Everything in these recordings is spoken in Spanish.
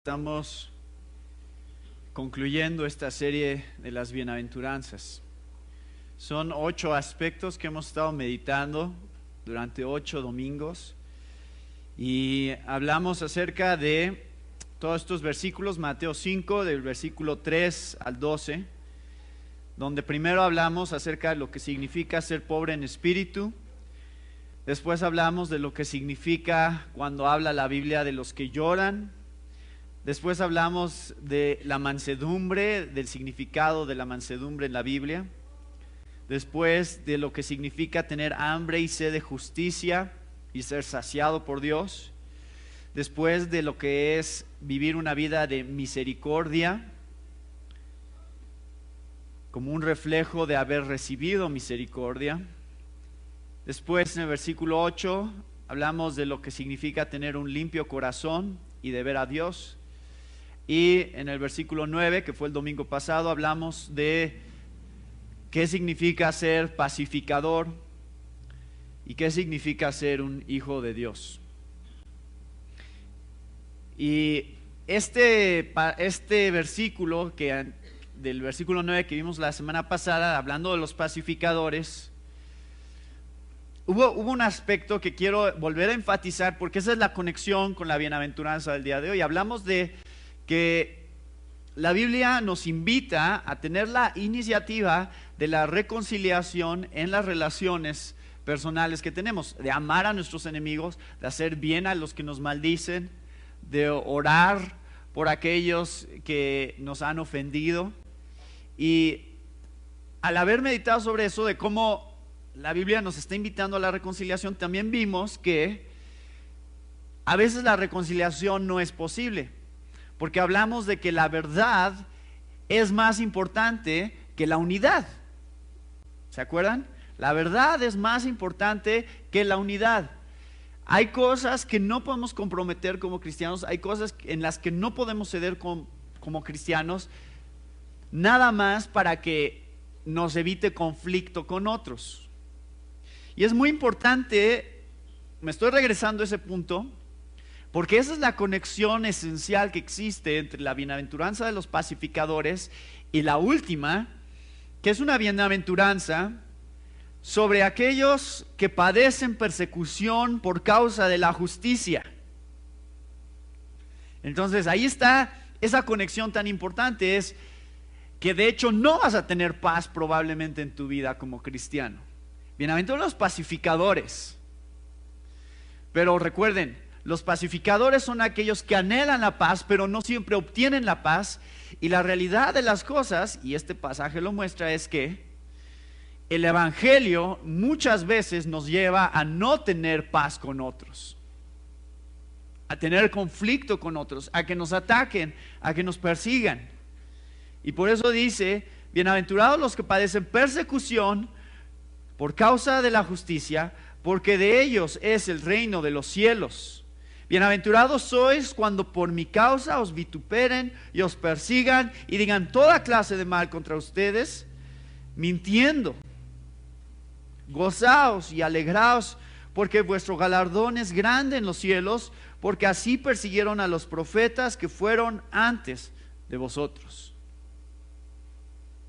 Estamos concluyendo esta serie de las bienaventuranzas. Son 8 aspectos que hemos estado meditando durante 8 domingos y hablamos acerca de todos estos versículos, Mateo 5, del versículo 3 al 12, donde primero hablamos acerca de lo que significa ser pobre en espíritu. Después hablamos de lo que significa cuando habla la Biblia de los que lloran. Después hablamos de la mansedumbre, del significado de la mansedumbre en la Biblia. Después de lo que significa tener hambre y sed de justicia y ser saciado por Dios. Después de lo que es vivir una vida de misericordia, como un reflejo de haber recibido misericordia. Después, en el versículo 8, hablamos de lo que significa tener un limpio corazón y de ver a Dios. Y en el versículo 9, que fue el domingo pasado, hablamos de qué significa ser pacificador y qué significa ser un hijo de Dios. Y este versículo, del versículo 9 que vimos la semana pasada, hablando de los pacificadores, hubo un aspecto que quiero volver a enfatizar porque esa es la conexión con la bienaventuranza del día de hoy. Hablamos de que la Biblia nos invita a tener la iniciativa de la reconciliación en las relaciones personales que tenemos, de amar a nuestros enemigos, de hacer bien a los que nos maldicen, de orar por aquellos que nos han ofendido. Y al haber meditado sobre eso, de cómo la Biblia nos está invitando a la reconciliación, también vimos que a veces la reconciliación no es posible. Porque hablamos de que la verdad es más importante que la unidad. ¿Se acuerdan? La verdad es más importante que la unidad. Hay cosas que no podemos comprometer como cristianos, hay cosas en las que no podemos ceder como cristianos, nada más para que nos evite conflicto con otros. Y es muy importante, me estoy regresando a ese punto, porque esa es la conexión esencial que existe entre la bienaventuranza de los pacificadores y la última, que es una bienaventuranza sobre aquellos que padecen persecución por causa de la justicia. Entonces ahí está esa conexión tan importante, es que de hecho no vas a tener paz probablemente en tu vida como cristiano. Bienaventurados los pacificadores. Pero recuerden, los pacificadores son aquellos que anhelan la paz, pero no siempre obtienen la paz. Y la realidad de las cosas, y este pasaje lo muestra, es que el evangelio muchas veces nos lleva a no tener paz con otros, a tener conflicto con otros, a que nos ataquen, a que nos persigan. Y por eso dice, bienaventurados los que padecen persecución por causa de la justicia, porque de ellos es el reino de los cielos. Bienaventurados sois cuando por mi causa os vituperen y os persigan y digan toda clase de mal contra ustedes, mintiendo. Gozaos y alegraos, porque vuestro galardón es grande en los cielos, porque así persiguieron a los profetas que fueron antes de vosotros.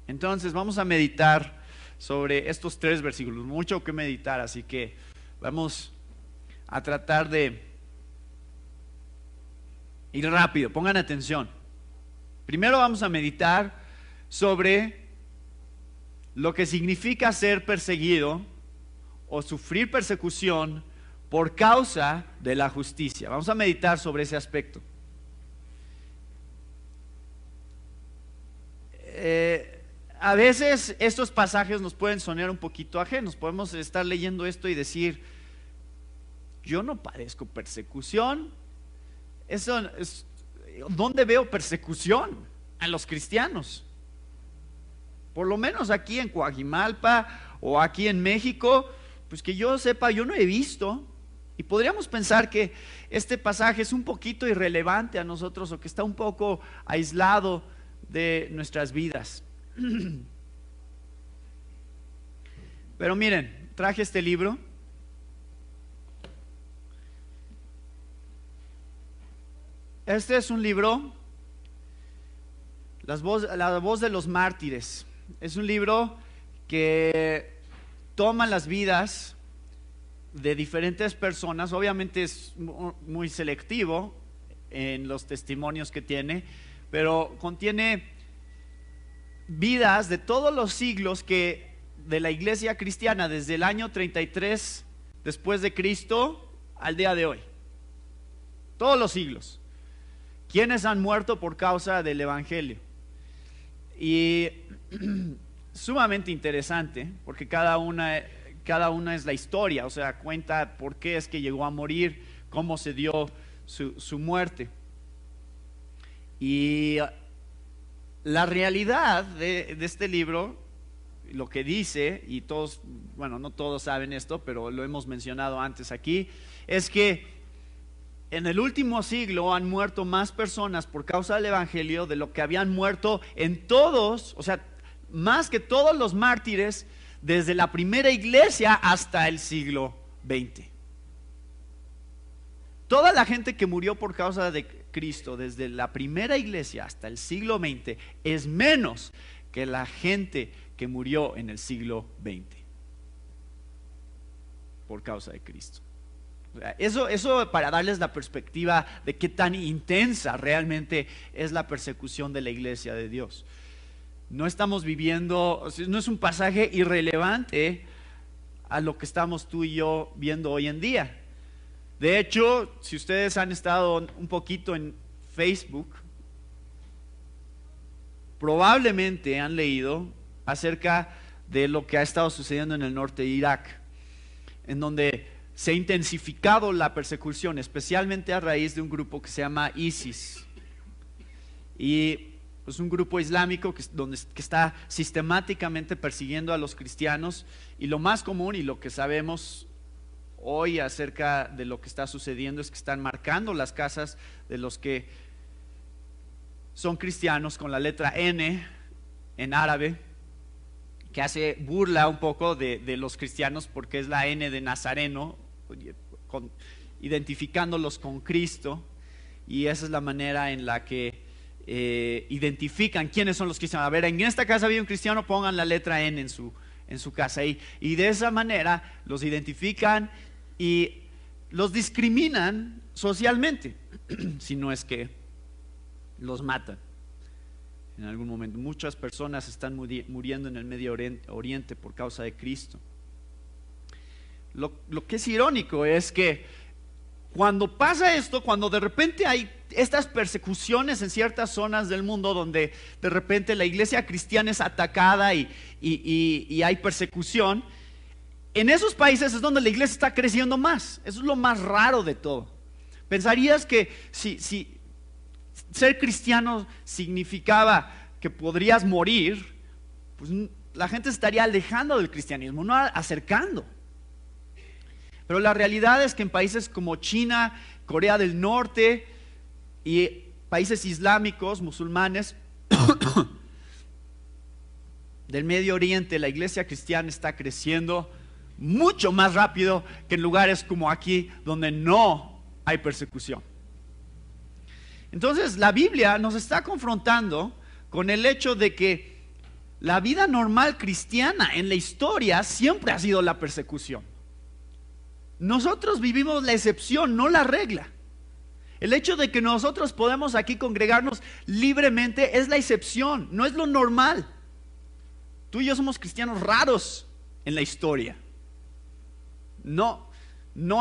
Entonces vamos a meditar sobre estos 3 versículos, mucho que meditar, así que vamos a tratar de ir rápido, pongan atención. Primero vamos a meditar sobre lo que significa ser perseguido o sufrir persecución por causa de la justicia. Vamos a meditar sobre ese aspecto. A veces estos pasajes nos pueden sonar un poquito ajenos. Podemos estar leyendo esto y decir, yo no padezco persecución. ¿Dónde veo persecución a los cristianos? Por lo menos aquí en Coajimalpa o aquí en México, pues que yo sepa, yo no he visto. Y podríamos pensar que este pasaje es un poquito irrelevante a nosotros o que está un poco aislado de nuestras vidas. Pero miren, traje este libro. Este es un libro, La voz de los mártires. Es un libro que toma las vidas de diferentes personas. Obviamente es muy selectivo en los testimonios que tiene, pero contiene vidas de todos los siglos de la iglesia cristiana, desde el año 33 después de Cristo al día de hoy. Todos los siglos. Quienes han muerto por causa del evangelio. Y sumamente interesante, porque cada una es la historia, o sea, cuenta por qué es que llegó a morir, cómo se dio su muerte. Y la realidad de este libro, lo que dice, y todos, bueno, no todos saben esto, pero lo hemos mencionado antes aquí, es que en el último siglo han muerto más personas por causa del evangelio de lo que habían muerto en todos, o sea, más que todos los mártires desde la primera iglesia hasta el siglo XX. Toda la gente que murió por causa de Cristo desde la primera iglesia hasta el siglo XX es menos que la gente que murió en el siglo XX por causa de Cristo. Eso para darles la perspectiva de qué tan intensa realmente es la persecución de la iglesia de Dios. No estamos viviendo, no es un pasaje irrelevante a lo que estamos tú y yo viendo hoy en día. De hecho, si ustedes han estado un poquito en Facebook, probablemente han leído acerca de lo que ha estado sucediendo en el norte de Irak, en donde se ha intensificado la persecución, especialmente a raíz de un grupo que se llama ISIS. Y es un grupo islámico que está sistemáticamente persiguiendo a los cristianos. Y lo más común y lo que sabemos hoy acerca de lo que está sucediendo es que están marcando las casas de los que son cristianos con la letra N en árabe, que hace burla un poco de los cristianos porque es la N de Nazareno, identificándolos con Cristo, y esa es la manera en la que identifican quiénes son los cristianos. A ver, en esta casa había un cristiano, pongan la letra N en su casa, y de esa manera los identifican y los discriminan socialmente, si no es que los matan. En algún momento, muchas personas están muriendo en el Medio Oriente por causa de Cristo. Lo que es irónico es que cuando pasa esto, cuando de repente hay estas persecuciones en ciertas zonas del mundo donde de repente la iglesia cristiana es atacada y hay persecución, en esos países es donde la iglesia está creciendo más. Eso es lo más raro de todo. Pensarías que si ser cristiano significaba que podrías morir, pues la gente se estaría alejando del cristianismo, no acercando. Pero la realidad es que en países como China, Corea del Norte y países islámicos, musulmanes del Medio Oriente, la iglesia cristiana está creciendo mucho más rápido que en lugares como aquí, donde no hay persecución. Entonces la Biblia nos está confrontando con el hecho de que la vida normal cristiana en la historia siempre ha sido la persecución. Nosotros vivimos la excepción, no la regla. El hecho de que nosotros podemos aquí congregarnos libremente es la excepción, no es lo normal. Tú y yo somos cristianos raros en la historia. No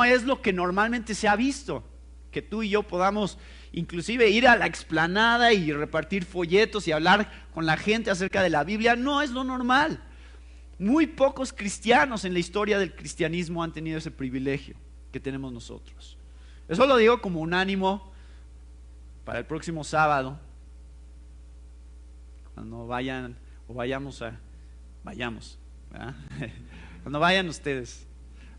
es lo que normalmente se ha visto, que tú y yo podamos inclusive ir a la explanada y repartir folletos y hablar con la gente acerca de la Biblia. No es lo normal. Muy pocos cristianos en la historia del cristianismo han tenido ese privilegio que tenemos nosotros. Eso lo digo como un ánimo para el próximo sábado, cuando vayan o vayamos, ¿verdad? Cuando vayan ustedes,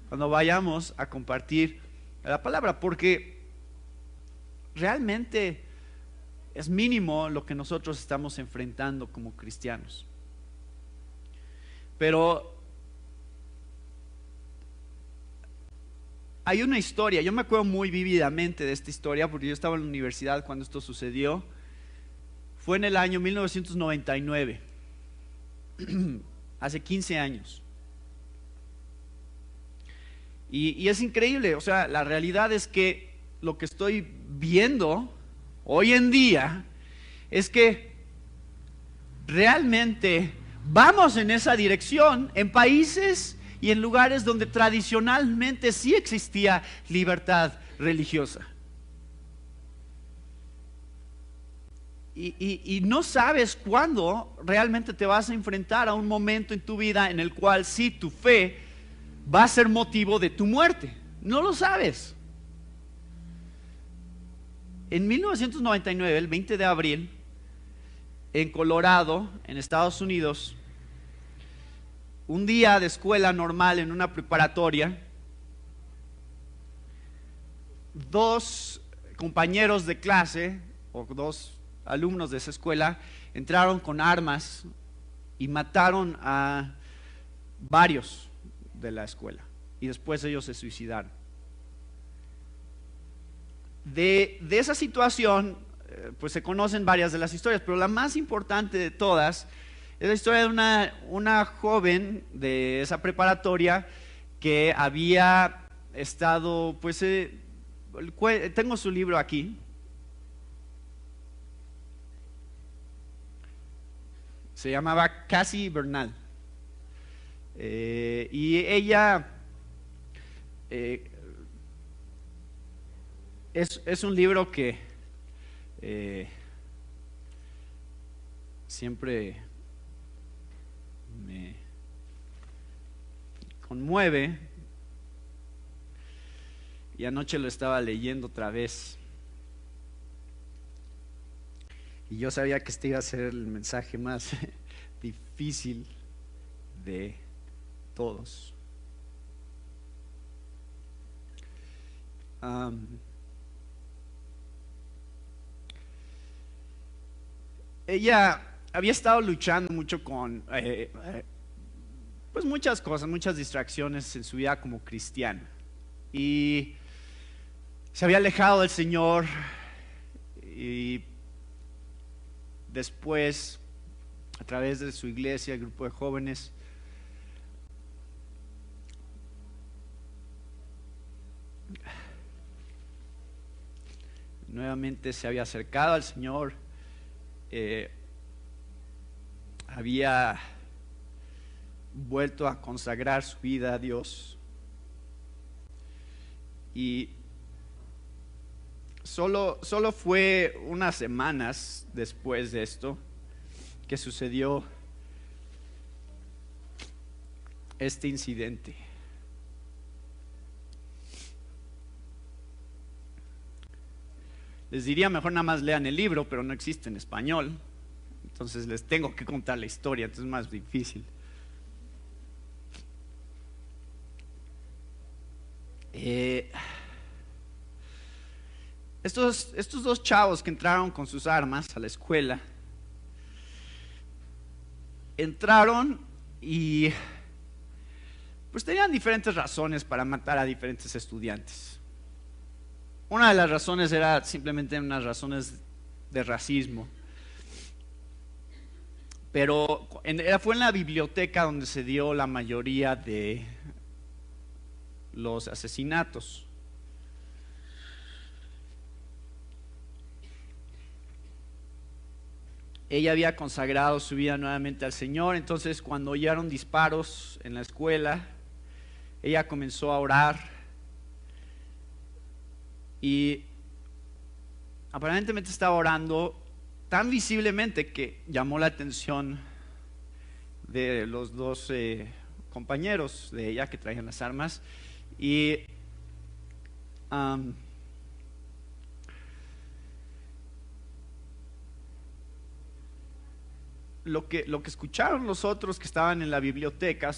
cuando vayamos a compartir la palabra, porque realmente es mínimo lo que nosotros estamos enfrentando como cristianos. Pero hay una historia, yo me acuerdo muy vívidamente de esta historia porque yo estaba en la universidad cuando esto sucedió. Fue en el año 1999, hace 15 años. Y es increíble, o sea, la realidad es que lo que estoy viendo hoy en día es que realmente vamos en esa dirección en países y en lugares donde tradicionalmente sí existía libertad religiosa. Y no sabes cuándo realmente te vas a enfrentar a un momento en tu vida en el cual sí tu fe va a ser motivo de tu muerte. No lo sabes. En 1999, el 20 de abril, en Colorado, en Estados Unidos, un día de escuela normal en una preparatoria, dos compañeros de clase, o dos alumnos de esa escuela, entraron con armas y mataron a varios de la escuela. Y después ellos se suicidaron. De esa situación, pues se conocen varias de las historias, pero la más importante de todas es la historia de una joven de esa preparatoria que había estado, pues, tengo su libro aquí. Se llamaba Cassie Bernal. Y ella es un libro que siempre me conmueve, y anoche lo estaba leyendo otra vez y yo sabía que este iba a ser el mensaje más difícil de todos. Ella había estado luchando mucho con pues muchas cosas, muchas distracciones en su vida como cristiana, y se había alejado del Señor, y después, a través de su iglesia, el grupo de jóvenes, nuevamente se había acercado al Señor, había vuelto a consagrar su vida a Dios, y solo fue unas semanas después de esto que sucedió este incidente. Les diría mejor nada más lean el libro, pero no existe en español, entonces les tengo que contar la historia, entonces es más difícil. Estos dos chavos que entraron con sus armas a la escuela, entraron y pues tenían diferentes razones para matar a diferentes estudiantes. Una de las razones era simplemente unas razones de racismo, pero fue en la biblioteca donde se dio la mayoría de los asesinatos. Ella había consagrado su vida nuevamente al Señor, entonces cuando oyeron disparos en la escuela, ella comenzó a orar y aparentemente estaba orando tan visiblemente que llamó la atención de los dos compañeros de ella que traían las armas, y lo que escucharon los otros que estaban en la biblioteca,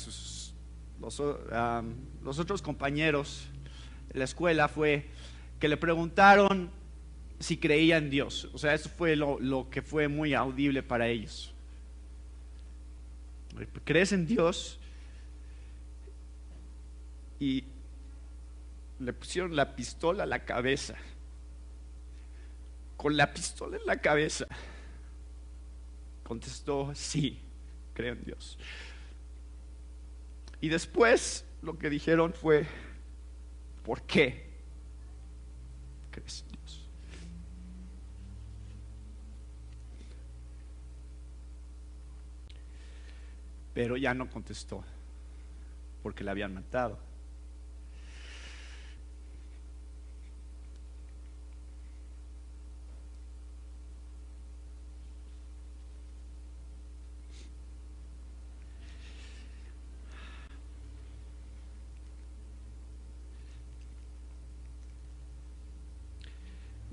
los otros compañeros de la escuela, fue que le preguntaron si creía en Dios. O sea, eso fue lo que fue muy audible para ellos. ¿Crees en Dios? Y le pusieron la pistola a la cabeza. Con la pistola en la cabeza, contestó: sí, creo en Dios. Y después lo que dijeron fue: ¿por qué crees en Dios? Pero ya no contestó, porque la habían matado.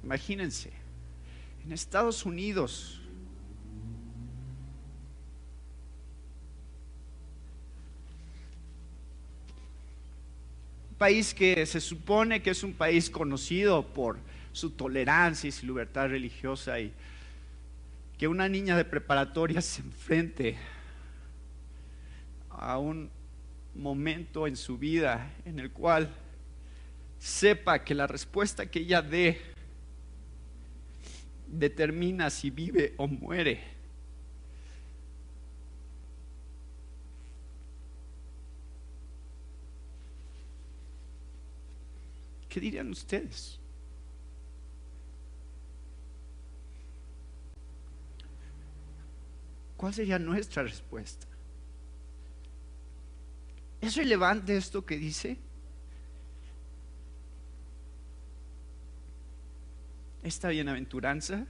Imagínense, en Estados Unidos, un país que se supone que es un país conocido por su tolerancia y su libertad religiosa, y que una niña de preparatoria se enfrente a un momento en su vida en el cual sepa que la respuesta que ella dé determina si vive o muere. ¿Qué dirían ustedes? ¿Cuál sería nuestra respuesta? ¿Es relevante esto que dice? Esta bienaventuranza.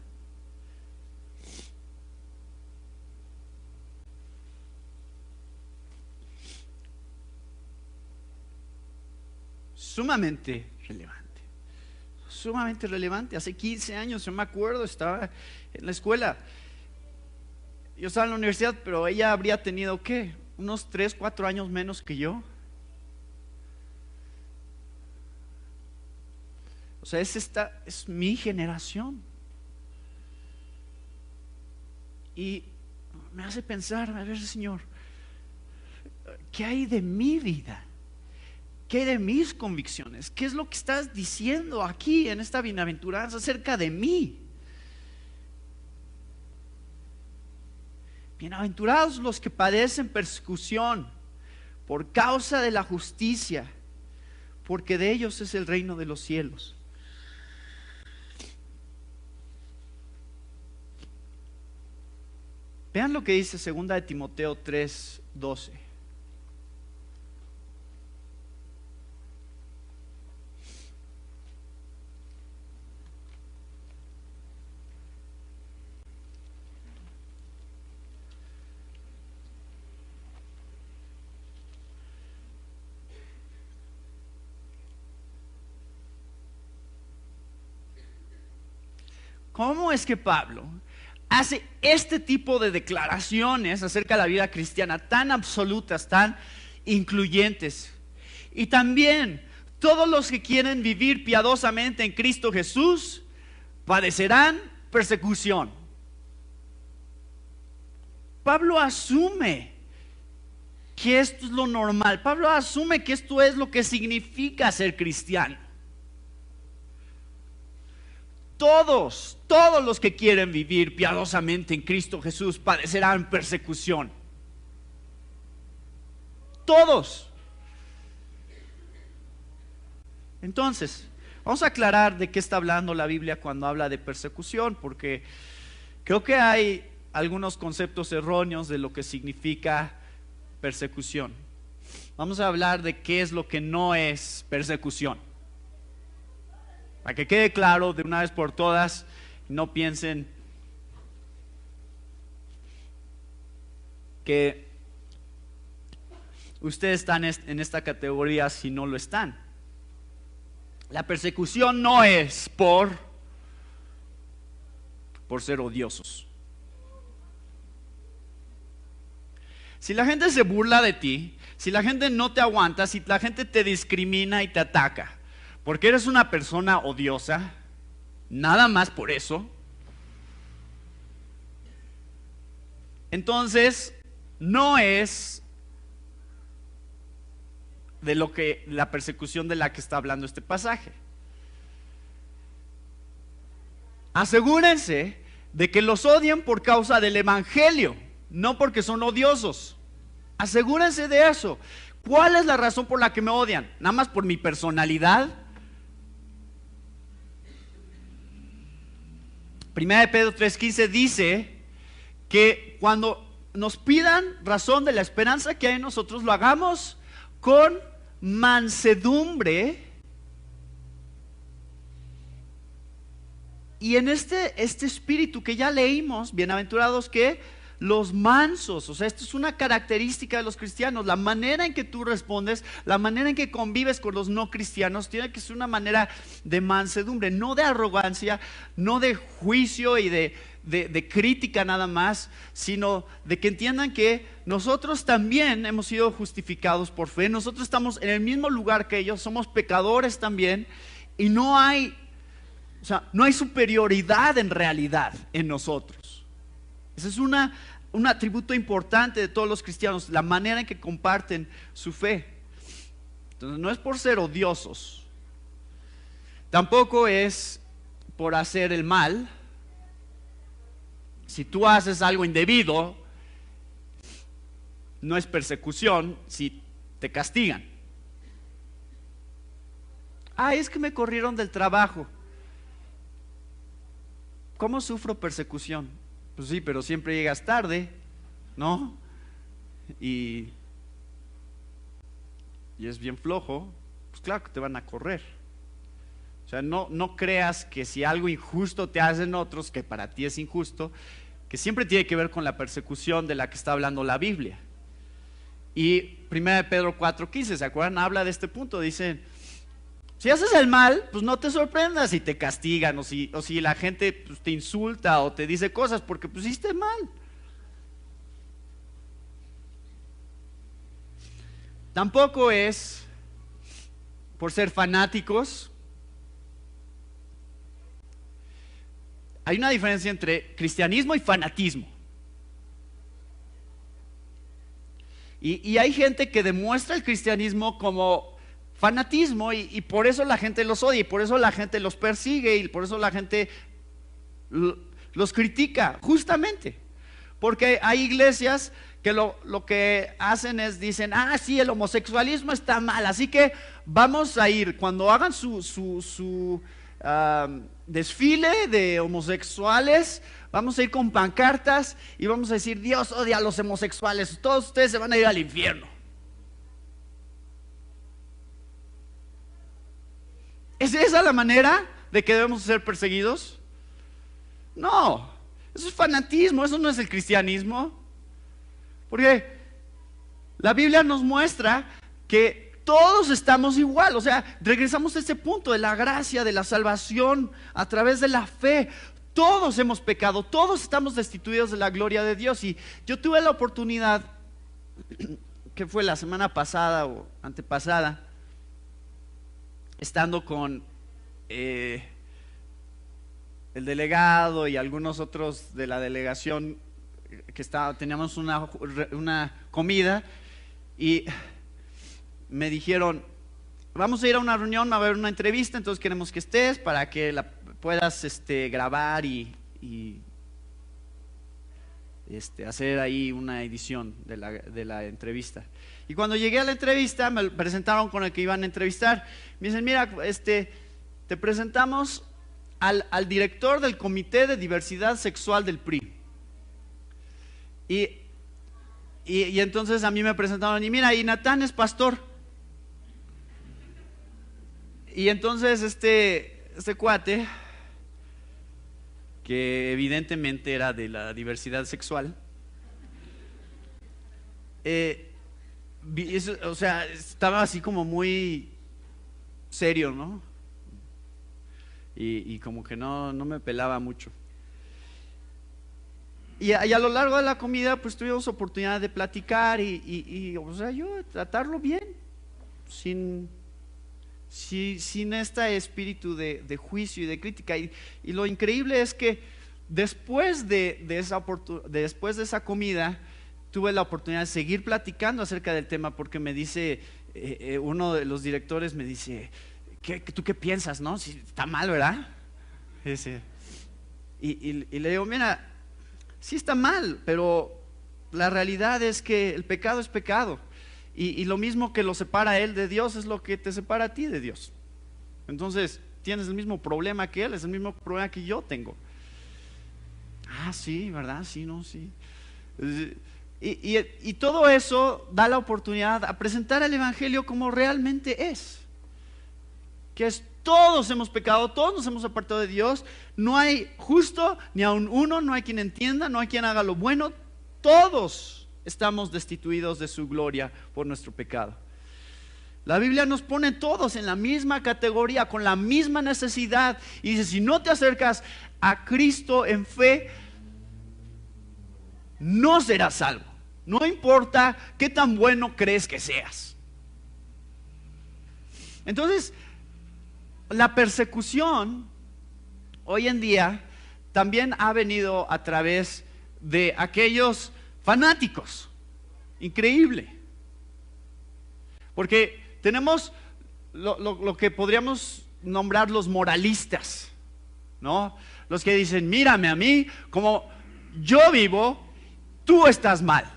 Sumamente relevante. Sumamente relevante. Hace 15 años, yo me acuerdo, estaba en la escuela. Yo estaba en la universidad, pero ella habría tenido, ¿qué? Unos 3, 4 años menos que yo. O sea, es mi generación. Y me hace pensar: a ver, Señor, ¿qué hay de mi vida? ¿Qué hay de mis convicciones? ¿Qué es lo que estás diciendo aquí en esta bienaventuranza acerca de mí? Bienaventurados los que padecen persecución por causa de la justicia, porque de ellos es el reino de los cielos. Vean lo que dice 2 de Timoteo 3:12. ¿Cómo es que Pablo hace este tipo de declaraciones acerca de la vida cristiana tan absolutas, tan incluyentes? Y también todos los que quieren vivir piadosamente en Cristo Jesús padecerán persecución. Pablo asume que esto es lo normal. Pablo asume que esto es lo que significa ser cristiano. Todos los que quieren vivir piadosamente en Cristo Jesús padecerán persecución. Todos. Entonces, vamos a aclarar de qué está hablando la Biblia cuando habla de persecución, porque creo que hay algunos conceptos erróneos de lo que significa persecución. Vamos a hablar de qué es lo que no es persecución, para que quede claro de una vez por todas, no piensen que ustedes están en esta categoría si no lo están. La persecución no es por ser odiosos. Si la gente se burla de ti, si la gente no te aguanta, si la gente te discrimina y te ataca, porque eres una persona odiosa, nada más por eso, entonces no es de la persecución de la que está hablando este pasaje. Asegúrense de que los odien por causa del evangelio, no porque son odiosos. Asegúrense de eso. ¿Cuál es la razón por la que me odian? ¿Nada más por mi personalidad? Primera de Pedro 3:15 dice que cuando nos pidan razón de la esperanza que hay en nosotros, lo hagamos con mansedumbre. Y en este espíritu que ya leímos, bienaventurados que los mansos, o sea, esto es una característica de los cristianos, la manera en que tú respondes, la manera en que convives con los no cristianos, tiene que ser una manera de mansedumbre, no de arrogancia, no de juicio y de crítica nada más, sino de que entiendan que nosotros también hemos sido justificados por fe, nosotros estamos en el mismo lugar que ellos, somos pecadores también, y no hay superioridad en realidad en nosotros. Ese es un atributo importante de todos los cristianos, la manera en que comparten su fe. Entonces no es por ser odiosos, tampoco es por hacer el mal. Si tú haces algo indebido, no es persecución si te castigan. Es que me corrieron del trabajo. ¿Cómo sufro persecución? Pues sí, pero siempre llegas tarde, ¿no? Y es bien flojo, pues claro que te van a correr. O sea, no creas que si algo injusto te hacen otros, que para ti es injusto, que siempre tiene que ver con la persecución de la que está hablando la Biblia. Y 1 Pedro 4:15, ¿se acuerdan? Habla de este punto, dice: si haces el mal, pues no te sorprendas si te castigan o si la gente pues, te insulta o te dice cosas porque pues hiciste mal. Tampoco es por ser fanáticos. Hay una diferencia entre cristianismo y fanatismo. Y hay gente que demuestra el cristianismo como fanatismo y por eso la gente los odia y por eso la gente los persigue y por eso la gente los critica, justamente porque hay iglesias que lo que hacen es, dicen: sí, el homosexualismo está mal, así que vamos a ir, cuando hagan su desfile de homosexuales, vamos a ir con pancartas y vamos a decir: Dios odia a los homosexuales, todos ustedes se van a ir al infierno. ¿Es esa la manera de que debemos ser perseguidos? No, eso es fanatismo, eso no es el cristianismo. Porque la Biblia nos muestra que todos estamos igual, o sea, regresamos a ese punto de la gracia, de la salvación a través de la fe. Todos hemos pecado, todos estamos destituidos de la gloria de Dios. Y yo tuve la oportunidad, que fue la semana pasada o antepasada, estando con el delegado y algunos otros de la delegación que teníamos una comida y me dijeron: vamos a ir a una reunión, va a haber una entrevista, entonces queremos que estés para que la puedas grabar y hacer ahí una edición de la entrevista. Y cuando llegué a la entrevista me presentaron con el que iban a entrevistar. Me dicen: mira, te presentamos al director del Comité de Diversidad Sexual del PRI. Y entonces a mí me presentaron y mira, y Natán es pastor. Y entonces este cuate, que evidentemente era de la diversidad sexual, o sea, estaba así como muy serio, ¿no? Y como que no me pelaba mucho. Y a lo largo de la comida pues tuvimos oportunidad de platicar y o sea, yo tratarlo bien, sin este espíritu de juicio y de crítica. Y lo increíble es que después de esa comida tuve la oportunidad de seguir platicando acerca del tema, porque me dice uno de los directores me dice, ¿tú qué piensas, no? Si está mal, ¿verdad? Dice, y le digo, mira, sí está mal, pero la realidad es que el pecado es pecado. Y lo mismo que lo separa a él de Dios es lo que te separa a ti de Dios. Entonces, tienes el mismo problema que él, es el mismo problema que yo tengo. Ah, sí, ¿verdad? Sí, no, sí. Y todo eso da la oportunidad a presentar el Evangelio como realmente es. Que es, todos hemos pecado, todos nos hemos apartado de Dios. No hay justo ni aun uno, no hay quien entienda, no hay quien haga lo bueno. Todos estamos destituidos de su gloria por nuestro pecado. La Biblia nos pone todos en la misma categoría, con la misma necesidad. Y dice, si no te acercas a Cristo en fe, no serás salvo. No importa qué tan bueno crees que seas. Entonces, la persecución hoy en día también ha venido a través de aquellos fanáticos. Increíble. Porque tenemos lo que podríamos nombrar los moralistas, ¿no? Los que dicen, mírame a mí, como yo vivo, tú estás mal.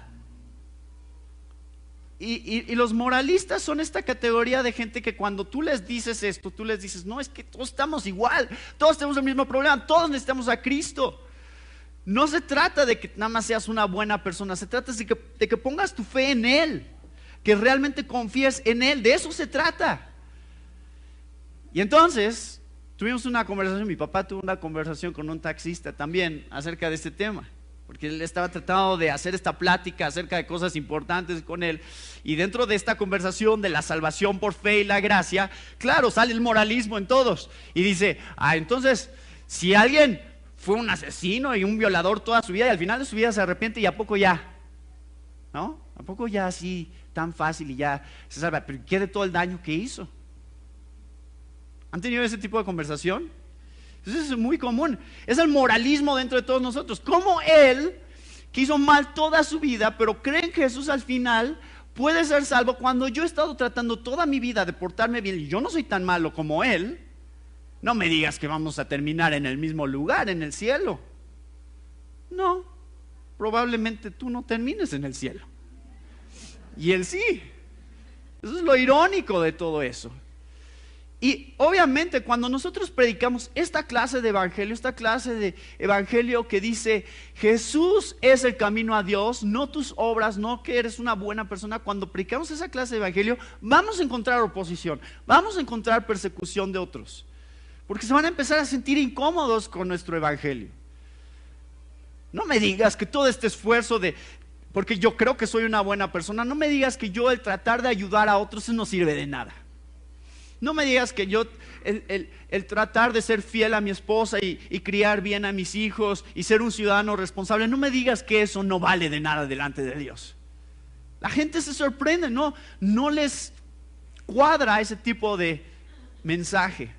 Y los moralistas son esta categoría de gente que cuando tú les dices esto, tú les dices, no, es que todos estamos igual, todos tenemos el mismo problema, todos necesitamos a Cristo. No se trata de que nada más seas una buena persona, se trata de que pongas tu fe en Él, que realmente confíes en Él, de eso se trata. Y entonces, tuvimos una conversación, mi papá tuvo una conversación con un taxista también acerca de este tema. Porque él estaba tratando de hacer esta plática acerca de cosas importantes con él. Y dentro de esta conversación de la salvación por fe y la gracia, claro, sale el moralismo en todos. Y dice, entonces, si alguien fue un asesino y un violador toda su vida y al final de su vida se arrepiente, ¿y a poco ya? ¿No? ¿A poco ya así tan fácil y ya se salva? ¿Pero qué de todo el daño que hizo? ¿Han tenido ese tipo de conversación? Entonces es muy común, es el moralismo dentro de todos nosotros. Como él, que hizo mal toda su vida, pero cree en Jesús al final, puede ser salvo cuando yo he estado tratando toda mi vida de portarme bien y yo no soy tan malo como él. No me digas que vamos a terminar en el mismo lugar, en el cielo. No, probablemente tú no termines en el cielo. Y él sí. Eso es lo irónico de todo eso. Y obviamente cuando nosotros predicamos esta clase de evangelio que dice Jesús es el camino a Dios, no tus obras, no que eres una buena persona, cuando predicamos esa clase de evangelio vamos a encontrar oposición, vamos a encontrar persecución de otros, porque se van a empezar a sentir incómodos con nuestro evangelio. No me digas que todo este esfuerzo porque yo creo que soy una buena persona, no me digas que yo el tratar de ayudar a otros no sirve de nada. No me digas que yo, el tratar de ser fiel a mi esposa y criar bien a mis hijos y ser un ciudadano responsable, no me digas que eso no vale de nada delante de Dios. La gente se sorprende, no les cuadra ese tipo de mensaje.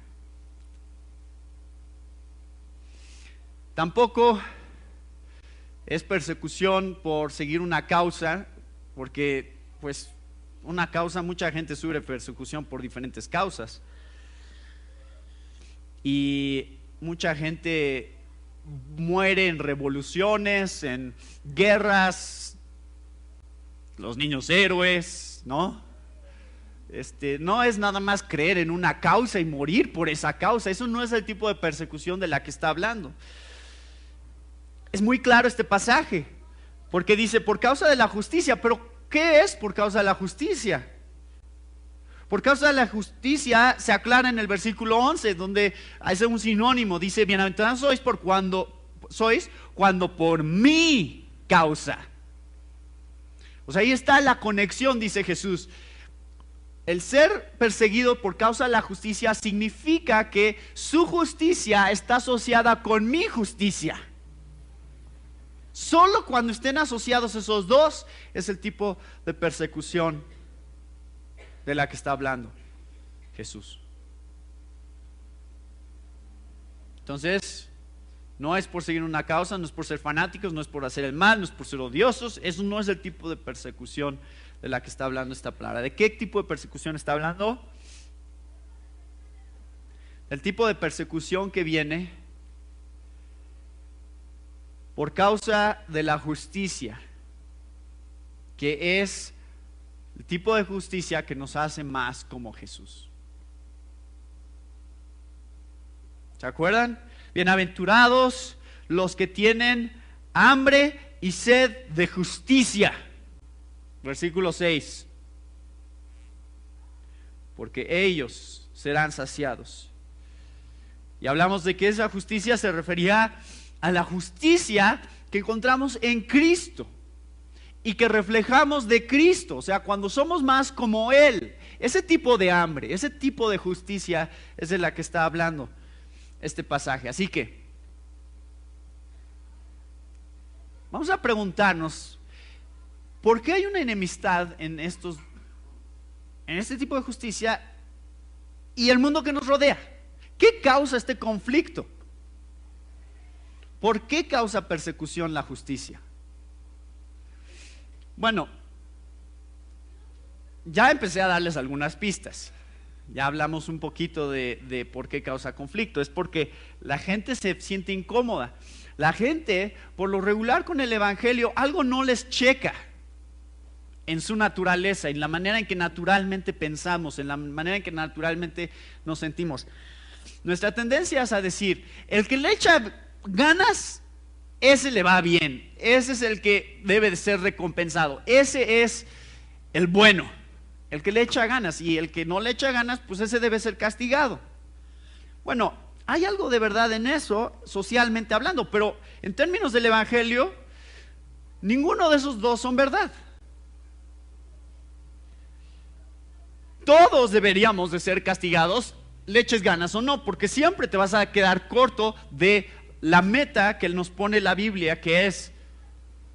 Tampoco es persecución por seguir una causa, porque pues una causa, mucha gente sufre persecución por diferentes causas. Y mucha gente muere en revoluciones, en guerras, los niños héroes, ¿no? No es nada más creer en una causa y morir por esa causa. Eso no es el tipo de persecución de la que está hablando. Es muy claro este pasaje, porque dice, por causa de la justicia, pero ¿qué es por causa de la justicia? Por causa de la justicia se aclara en el versículo 11, donde hace un sinónimo, dice, bienaventurados sois cuando por mi causa. O sea, ahí está la conexión, dice Jesús. El ser perseguido por causa de la justicia significa que su justicia está asociada con mi justicia. Solo cuando estén asociados esos dos es el tipo de persecución de la que está hablando Jesús. Entonces, No es por seguir una causa, no es por ser fanáticos, no es por hacer el mal, no es por ser odiosos. Eso no es el tipo de persecución de la que está hablando esta palabra. ¿De qué tipo de persecución está hablando? El tipo de persecución que viene por causa de la justicia, que es el tipo de justicia que nos hace más como Jesús. ¿Se acuerdan? Bienaventurados los que tienen hambre y sed de justicia. Versículo 6. Porque ellos serán saciados. Y hablamos de que esa justicia se refería a la justicia que encontramos en Cristo y que reflejamos de Cristo. O sea, cuando somos más como Él. Ese tipo de hambre, ese tipo de justicia es de la que está hablando este pasaje. Así que vamos a preguntarnos, ¿por qué hay una enemistad en este tipo de justicia y el mundo que nos rodea? ¿Qué causa este conflicto? ¿Por qué causa persecución la justicia? Bueno, ya empecé a darles algunas pistas. Ya hablamos un poquito de por qué causa conflicto. Es porque la gente se siente incómoda. La gente, por lo regular con el evangelio, algo no les checa en su naturaleza, en la manera en que naturalmente pensamos, en la manera en que naturalmente nos sentimos. Nuestra tendencia es a decir, el que le echa ganas, ese le va bien, ese es el que debe de ser recompensado, ese es el bueno, el que le echa ganas, y el que no le echa ganas, pues ese debe ser castigado. Bueno, hay algo de verdad en eso, socialmente hablando, pero en términos del evangelio, ninguno de esos dos son verdad. Todos deberíamos de ser castigados, le eches ganas o no, porque siempre te vas a quedar corto de la meta que nos pone la Biblia, que es,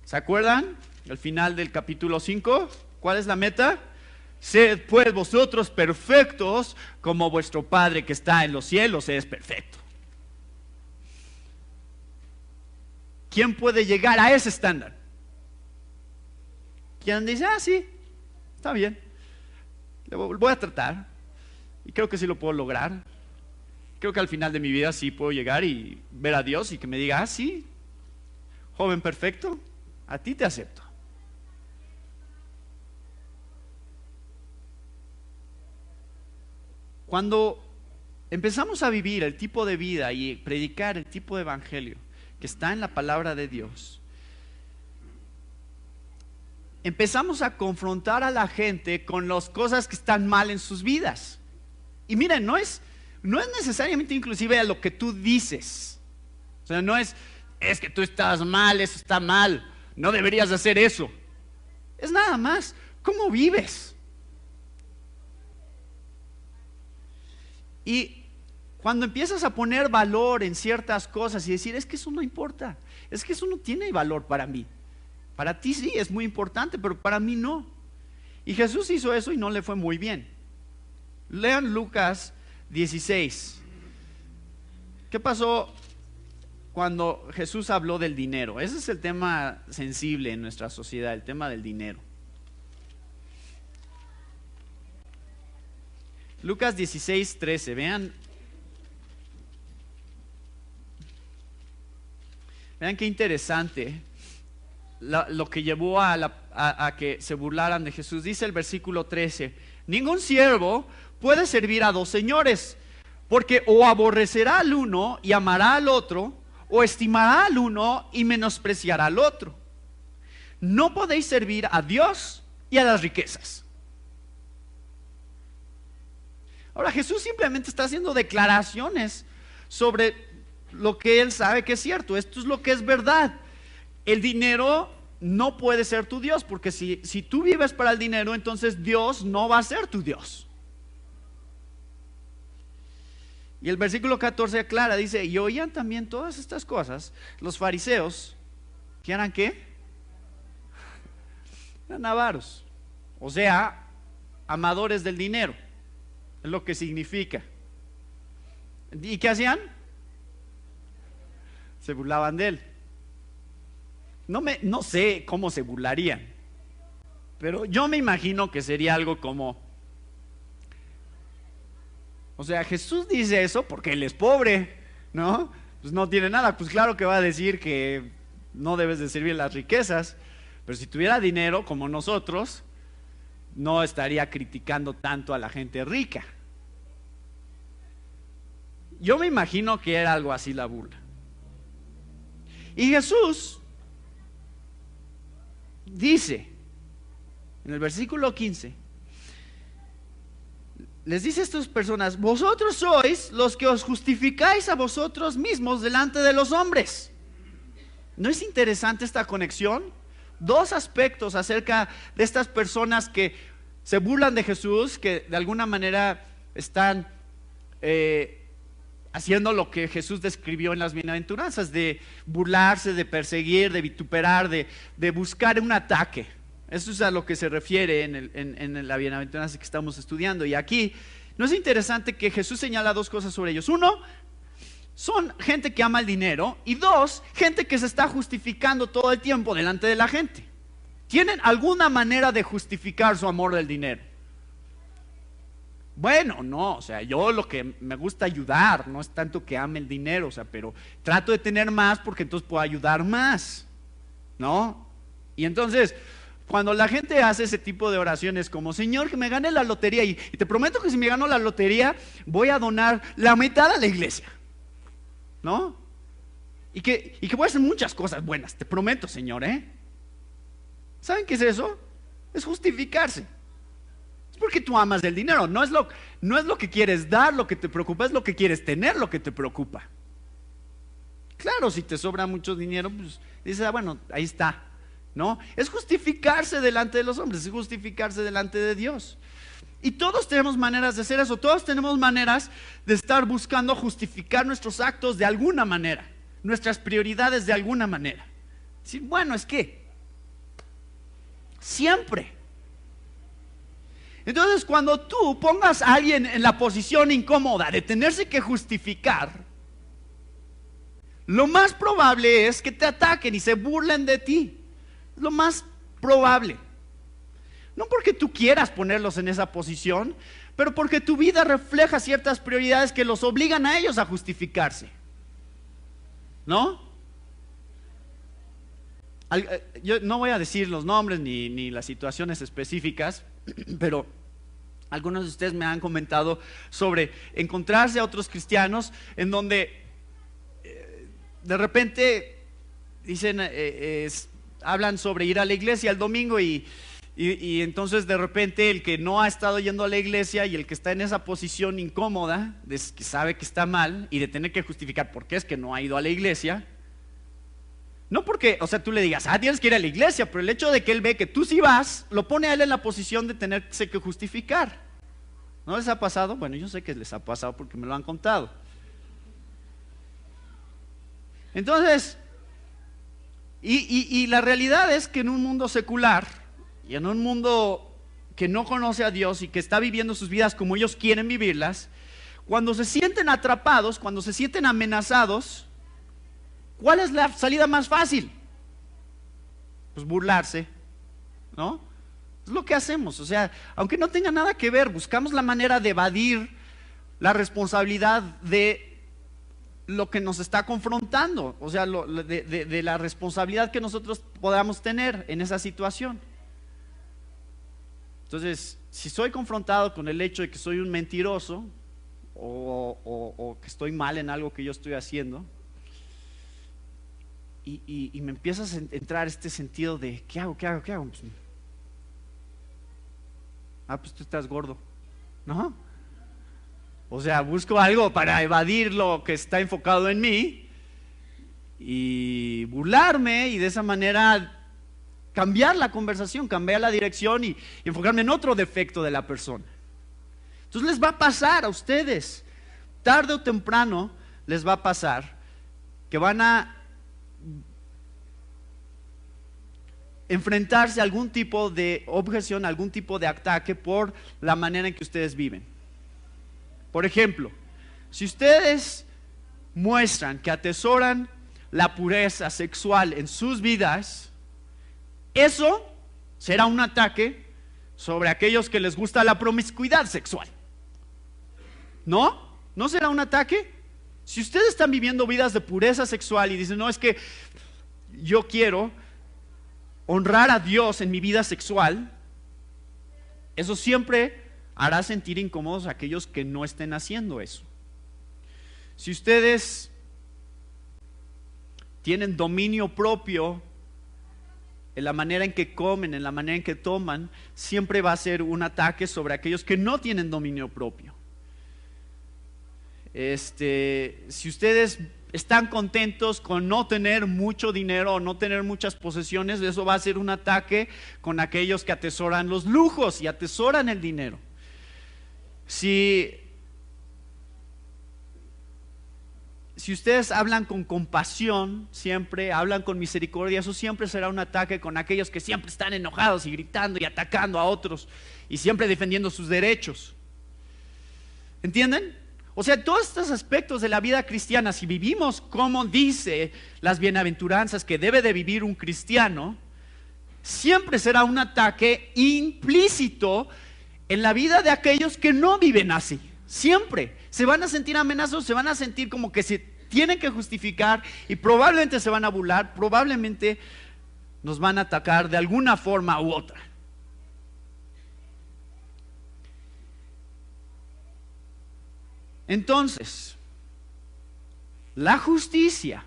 ¿se acuerdan? El final del capítulo 5, ¿cuál es la meta? Sed pues vosotros perfectos como vuestro Padre que está en los cielos es perfecto. ¿Quién puede llegar a ese estándar? ¿Quién dice, sí, está bien, voy a tratar y creo que sí lo puedo lograr? Creo que al final de mi vida sí puedo llegar y ver a Dios y que me diga, sí, joven perfecto, a ti te acepto. Cuando empezamos a vivir el tipo de vida y predicar el tipo de evangelio que está en la palabra de Dios, empezamos a confrontar a la gente con las cosas que están mal en sus vidas. Y miren, no es necesariamente inclusive a lo que tú dices. O sea, no es que tú estás mal, eso está mal, no deberías hacer eso. Es nada más cómo vives. Y cuando empiezas a poner valor en ciertas cosas y decir, es que eso no importa, es que eso no tiene valor para mí. Para ti sí, es muy importante, pero para mí no. Y Jesús hizo eso y no le fue muy bien. Lean Lucas 16. ¿Qué pasó cuando Jesús habló del dinero? Ese es el tema sensible en nuestra sociedad, el tema del dinero. Lucas 16, 13, vean qué interesante lo que llevó a que se burlaran de Jesús. Dice el versículo 13, ningún siervo puede servir a dos señores, porque o aborrecerá al uno y amará al otro, o estimará al uno y menospreciará al otro. No podéis servir a Dios y a las riquezas. Ahora Jesús simplemente está haciendo declaraciones sobre lo que Él sabe que es cierto. Esto es lo que es verdad. El dinero no puede ser tu Dios, porque si tú vives para el dinero, entonces Dios no va a ser tu Dios. Y el versículo 14 aclara, dice, y oían también todas estas cosas los fariseos, ¿que eran qué? Eran avaros, o sea, amadores del dinero, es lo que significa. ¿Y qué hacían? se burlaban de él. No sé cómo se burlarían, pero yo me imagino que sería algo como, o sea, Jesús dice eso porque él es pobre, ¿no? Pues no tiene nada, pues claro que va a decir que no debes de servir las riquezas, pero si tuviera dinero como nosotros, no estaría criticando tanto a la gente rica. Yo me imagino que era algo así la burla. Y Jesús dice, en el versículo 15, les dice a estas personas: vosotros sois los que os justificáis a vosotros mismos delante de los hombres. ¿No es interesante esta conexión? Dos aspectos acerca de estas personas que se burlan de Jesús, que de alguna manera están haciendo lo que Jesús describió en las bienaventuranzas, de burlarse, de perseguir, de vituperar, de buscar un ataque. Eso es a lo que se refiere en la bienaventuranza que estamos estudiando. Y aquí, ¿no es interesante que Jesús señala dos cosas sobre ellos? Uno, son gente que ama el dinero, y dos, gente que se está justificando todo el tiempo delante de la gente. ¿Tienen alguna manera de justificar su amor del dinero? Bueno, no, o sea, yo lo que me gusta ayudar, no es tanto que ame el dinero, o sea, pero trato de tener más porque entonces puedo ayudar más, ¿no? Y entonces, cuando la gente hace ese tipo de oraciones como: Señor, que me gane la lotería, y te prometo que si me gano la lotería voy a donar la mitad a la iglesia, ¿no? Y que voy a hacer muchas cosas buenas, te prometo, Señor, ¿eh? ¿Saben qué es eso? Es justificarse. Es porque tú amas el dinero, no es lo que quieres dar lo que te preocupa, es lo que quieres tener lo que te preocupa. Claro, si te sobra mucho dinero, pues dices: bueno, ahí está, ¿no? Es justificarse delante de los hombres, es justificarse delante de Dios. Y todos tenemos maneras de hacer eso, todos tenemos maneras de estar buscando justificar nuestros actos de alguna manera, nuestras prioridades de alguna manera. Sí, bueno, es que siempre. Entonces, cuando tú pongas a alguien en la posición incómoda de tenerse que justificar, lo más probable es que te ataquen y se burlen de ti. Lo más probable. No porque tú quieras ponerlos en esa posición, pero porque tu vida refleja ciertas prioridades que los obligan a ellos a justificarse, ¿no? Yo no voy a decir los nombres ni las situaciones específicas, pero algunos de ustedes me han comentado sobre encontrarse a otros cristianos en donde de repente dicen, hablan sobre ir a la iglesia el domingo y entonces de repente el que no ha estado yendo a la iglesia y el que está en esa posición incómoda, que sabe que está mal y de tener que justificar por qué es que no ha ido a la iglesia, no porque, o sea, tú le digas: tienes que ir a la iglesia, pero el hecho de que él ve que tú sí vas, lo pone a él en la posición de tenerse que justificar. ¿No les ha pasado? Bueno, yo sé que les ha pasado porque me lo han contado. Entonces, y la realidad es que en un mundo secular y en un mundo que no conoce a Dios y que está viviendo sus vidas como ellos quieren vivirlas, cuando se sienten atrapados, cuando se sienten amenazados, ¿cuál es la salida más fácil? Pues burlarse, ¿no? Es lo que hacemos, o sea, aunque no tenga nada que ver, buscamos la manera de evadir la responsabilidad de lo que nos está confrontando, o sea, de la responsabilidad que nosotros podamos tener en esa situación. Entonces, si soy confrontado con el hecho de que soy un mentiroso o que estoy mal en algo que yo estoy haciendo, y me empiezas a entrar este sentido de ¿qué hago? Pues, pues tú estás gordo, ¿no? O sea, busco algo para evadir lo que está enfocado en mí y burlarme, y de esa manera cambiar la conversación, cambiar la dirección y enfocarme en otro defecto de la persona. Entonces les va a pasar a ustedes, tarde o temprano les va a pasar que van a enfrentarse a algún tipo de objeción, algún tipo de ataque por la manera en que ustedes viven. Por ejemplo, si ustedes muestran que atesoran la pureza sexual en sus vidas, eso será un ataque sobre aquellos que les gusta la promiscuidad sexual. ¿No? ¿No será un ataque? Si ustedes están viviendo vidas de pureza sexual y dicen, no, es que yo quiero honrar a Dios en mi vida sexual, eso siempre hará sentir incómodos a aquellos que no estén haciendo eso. Si ustedes tienen dominio propio en la manera en que comen, en la manera en que toman, siempre va a ser un ataque sobre aquellos que no tienen dominio propio. Si ustedes están contentos con no tener mucho dinero o no tener muchas posesiones, eso va a ser un ataque con aquellos que atesoran los lujos y atesoran el dinero. Si ustedes hablan con compasión, siempre hablan con misericordia, eso siempre será un ataque con aquellos que siempre están enojados y gritando y atacando a otros y siempre defendiendo sus derechos. ¿Entienden? O sea, todos estos aspectos de la vida cristiana, si vivimos como dice las bienaventuranzas que debe de vivir un cristiano, siempre será un ataque implícito en la vida de aquellos que no viven así. Siempre se van a sentir amenazados, se van a sentir como que se tienen que justificar y probablemente se van a burlar, probablemente nos van a atacar de alguna forma u otra. Entonces, la justicia,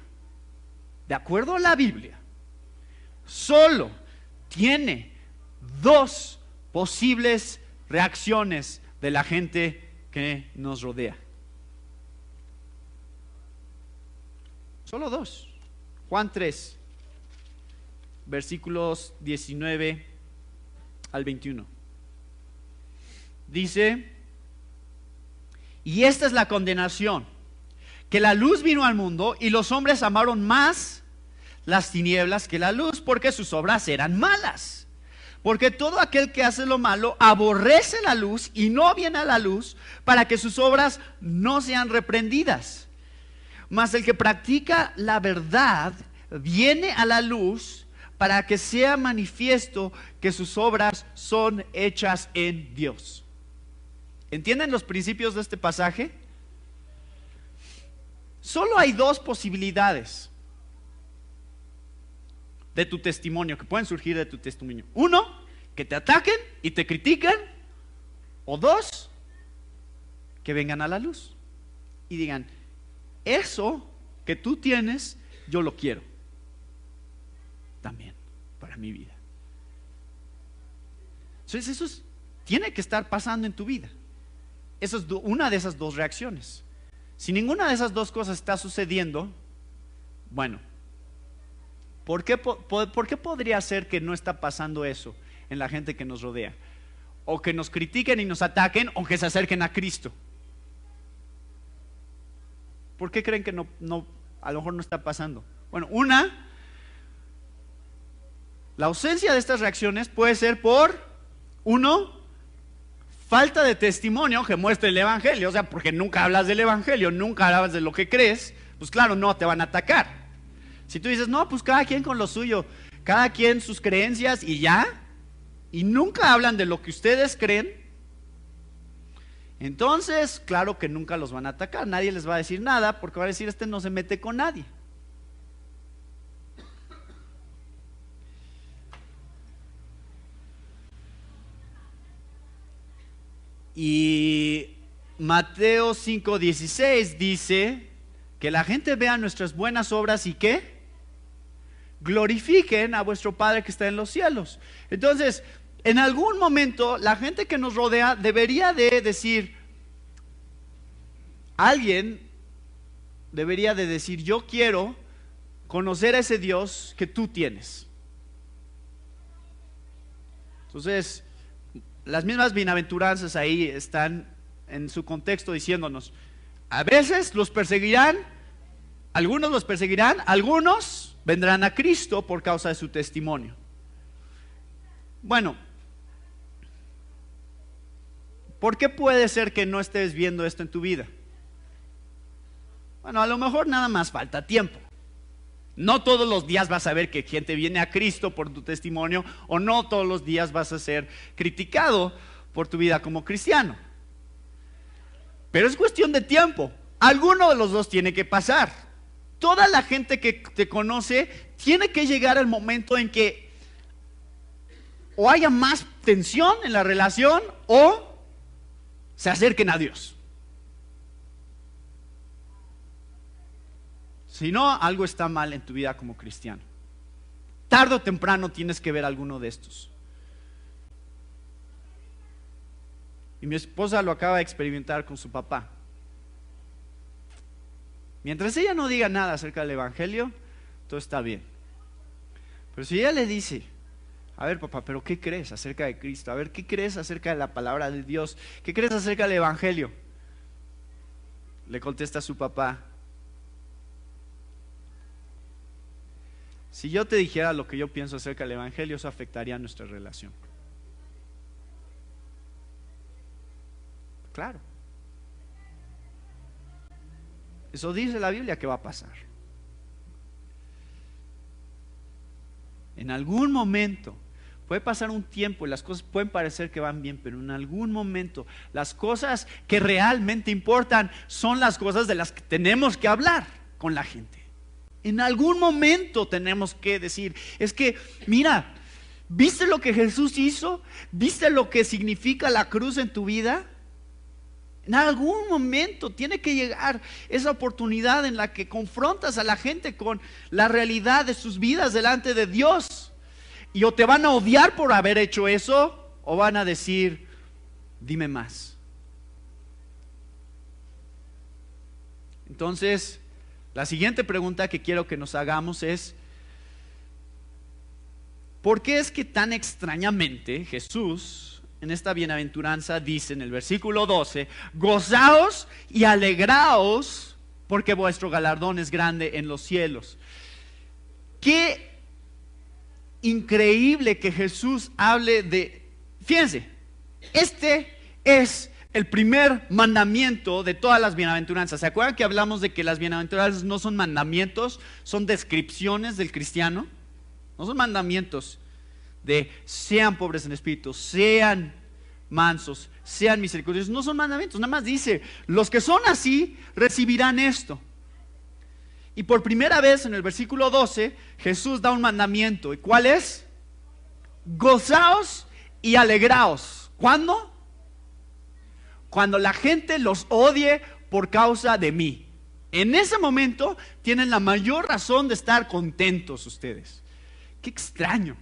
de acuerdo a la Biblia, solo tiene dos posibles reacciones de la gente que nos rodea. Solo dos. Juan 3, versículos 19 al 21. Dice: y esta es la condenación, que la luz vino al mundo y los hombres amaron más las tinieblas que la luz, porque sus obras eran malas. Porque todo aquel que hace lo malo aborrece la luz y no viene a la luz, para que sus obras no sean reprendidas. Mas el que practica la verdad viene a la luz, para que sea manifiesto que sus obras son hechas en Dios. ¿Entienden los principios de este pasaje? Solo hay dos posibilidades de tu testimonio, que pueden surgir de tu testimonio. Uno, que te ataquen y te critiquen. O dos, que vengan a la luz y digan, eso que tú tienes, yo lo quiero también para mi vida. Entonces eso tiene que estar pasando en tu vida. Esa es una de esas dos reacciones. Si ninguna de esas dos cosas está sucediendo, bueno, ¿por qué podría ser que no está pasando eso en la gente que nos rodea? O que nos critiquen y nos ataquen, o que se acerquen a Cristo. ¿Por qué creen que no, a lo mejor no está pasando? Bueno, la ausencia de estas reacciones puede ser por, uno, falta de testimonio que muestre el evangelio. O sea, porque nunca hablas del evangelio, nunca hablas de lo que crees, pues claro, no te van a atacar. Si tú dices, no, pues cada quien con lo suyo, cada quien sus creencias y ya, y nunca hablan de lo que ustedes creen, entonces claro que nunca los van a atacar. Nadie les va a decir nada, porque va a decir, este no se mete con nadie. Y Mateo 5:16 dice que la gente vea nuestras buenas obras y ¿qué? Glorifiquen a vuestro Padre que está en los cielos. Entonces, en algún momento la gente que nos rodea debería de decir, alguien debería de decir, yo quiero conocer a ese Dios que tú tienes. Entonces, las mismas bienaventuranzas ahí están en su contexto diciéndonos, a veces los perseguirán, algunos los perseguirán, algunos vendrán a Cristo por causa de su testimonio. Bueno, ¿por qué puede ser que no estés viendo esto en tu vida? Bueno, a lo mejor nada más falta tiempo. No todos los días vas a ver que gente viene a Cristo por tu testimonio, o no todos los días vas a ser criticado por tu vida como cristiano. Pero es cuestión de tiempo. Alguno de los dos tiene que pasar. Toda la gente que te conoce tiene que llegar al momento en que o haya más tensión en la relación o se acerquen a Dios. Si no, algo está mal en tu vida como cristiano. Tarde o temprano tienes que ver alguno de estos. Y mi esposa lo acaba de experimentar con su papá. Mientras ella no diga nada acerca del evangelio, todo está bien. Pero si ella le dice: a ver, papá, pero ¿qué crees acerca de Cristo? A ver, ¿qué crees acerca de la palabra de Dios? ¿Qué crees acerca del evangelio? Le contesta a su papá: si yo te dijera lo que yo pienso acerca del evangelio, eso afectaría nuestra relación. Claro. Eso dice la Biblia que va a pasar. En algún momento puede pasar un tiempo y las cosas pueden parecer que van bien, pero en algún momento las cosas que realmente importan son las cosas de las que tenemos que hablar con la gente. En algún momento tenemos que decir: es que, mira, ¿viste lo que Jesús hizo? ¿Viste lo que significa la cruz en tu vida? En algún momento tiene que llegar esa oportunidad en la que confrontas a la gente con la realidad de sus vidas delante de Dios. Y o te van a odiar por haber hecho eso, o van a decir: dime más. Entonces, la siguiente pregunta que quiero que nos hagamos es: ¿por qué es que tan extrañamente Jesús en esta bienaventuranza dice en el versículo 12: gozaos y alegraos, porque vuestro galardón es grande en los cielos? Qué increíble que Jesús hable de... Fíjense, este es el primer mandamiento de todas las bienaventuranzas. ¿Se acuerdan que hablamos de que las bienaventuranzas no son mandamientos, son descripciones del cristiano? No son mandamientos de sean pobres en espíritu, sean mansos, sean misericordiosos. No son mandamientos, nada más dice: los que son así recibirán esto. Y por primera vez en el versículo 12 Jesús da un mandamiento. ¿Y cuál es? Gozaos y alegraos. ¿Cuándo? Cuando la gente los odie por causa de mí. En ese momento tienen la mayor razón de estar contentos ustedes. Qué extraño.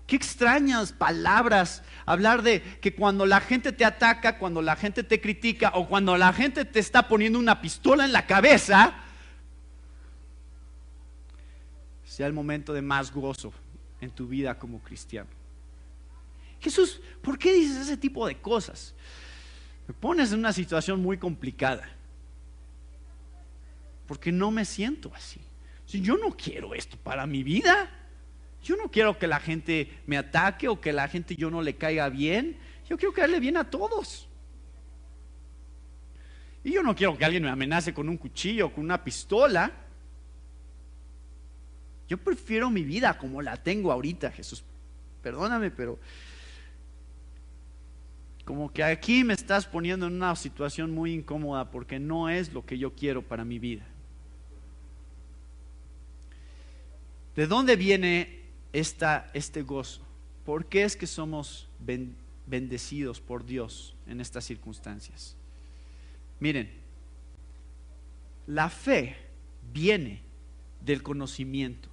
Qué extrañas palabras hablar de que cuando la gente te ataca, cuando la gente te critica, o cuando la gente te está poniendo una pistola en la cabeza, sea el momento de más gozo en tu vida como cristiano. Jesús, ¿por qué dices ese tipo de cosas? Me pones en una situación muy complicada, porque no me siento así. Si yo no quiero esto para mi vida, yo no quiero que la gente me ataque o que la gente yo no le caiga bien. Yo quiero caerle bien a todos. Y yo no quiero que alguien me amenace con un cuchillo o con una pistola. Yo prefiero mi vida como la tengo ahorita, Jesús. Perdóname, pero como que aquí me estás poniendo en una situación muy incómoda, porque no es lo que yo quiero para mi vida. ¿De dónde viene este gozo? ¿Por qué es que somos bendecidos por Dios en estas circunstancias? Miren, la fe viene del conocimiento.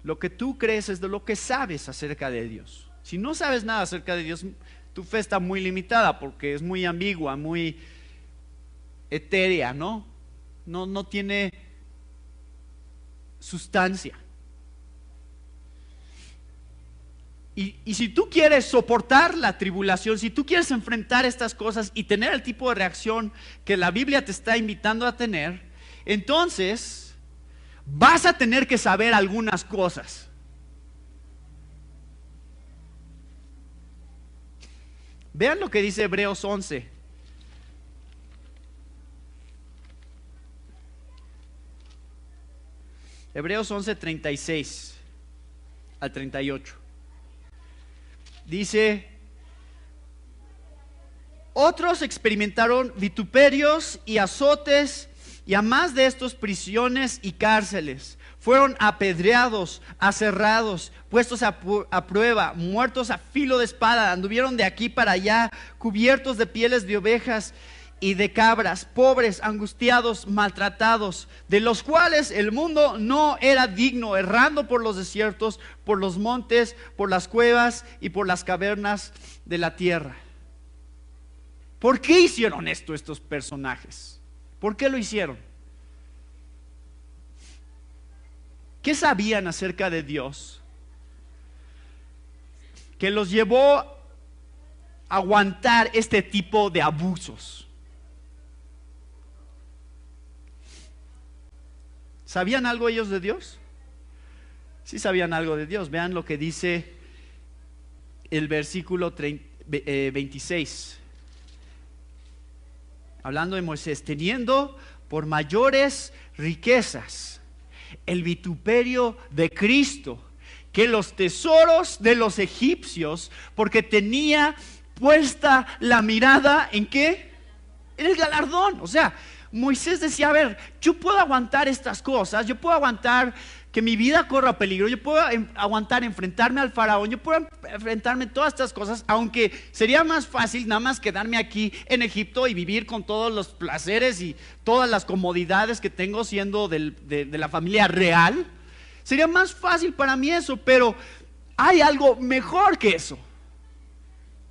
Lo que tú crees es de lo que sabes acerca de Dios. Si no sabes nada acerca de Dios, tu fe está muy limitada, porque es muy ambigua, muy etérea, ¿no? No tiene sustancia. Y si tú quieres soportar la tribulación, si tú quieres enfrentar estas cosas y tener el tipo de reacción que la Biblia te está invitando a tener, entonces vas a tener que saber algunas cosas. Vean lo que dice Hebreos 11. Hebreos 11, 36 al 38. Dice: otros experimentaron vituperios y azotes, y a más de estos, prisiones y cárceles. Fueron apedreados, aserrados, puestos a prueba, muertos a filo de espada. Anduvieron de aquí para allá, cubiertos de pieles de ovejas y de cabras, pobres, angustiados, maltratados, de los cuales el mundo no era digno, errando por los desiertos, por los montes, por las cuevas y por las cavernas de la tierra. ¿Por qué hicieron esto estos personajes? ¿Por qué lo hicieron? ¿Qué sabían acerca de Dios que los llevó a aguantar este tipo de abusos? ¿Sabían algo ellos de Dios? Sí sabían algo de Dios. Vean lo que dice el versículo 26. Hablando de Moisés: teniendo por mayores riquezas el vituperio de Cristo que los tesoros de los egipcios, porque tenía puesta la mirada ¿en qué? En el galardón. O sea, Moisés decía: a ver, yo puedo aguantar estas cosas, yo puedo aguantar que mi vida corra peligro, yo puedo aguantar enfrentarme al faraón, yo puedo enfrentarme a todas estas cosas, aunque sería más fácil nada más quedarme aquí en Egipto y vivir con todos los placeres y todas las comodidades que tengo siendo de la familia real. Sería más fácil para mí eso, pero hay algo mejor que eso.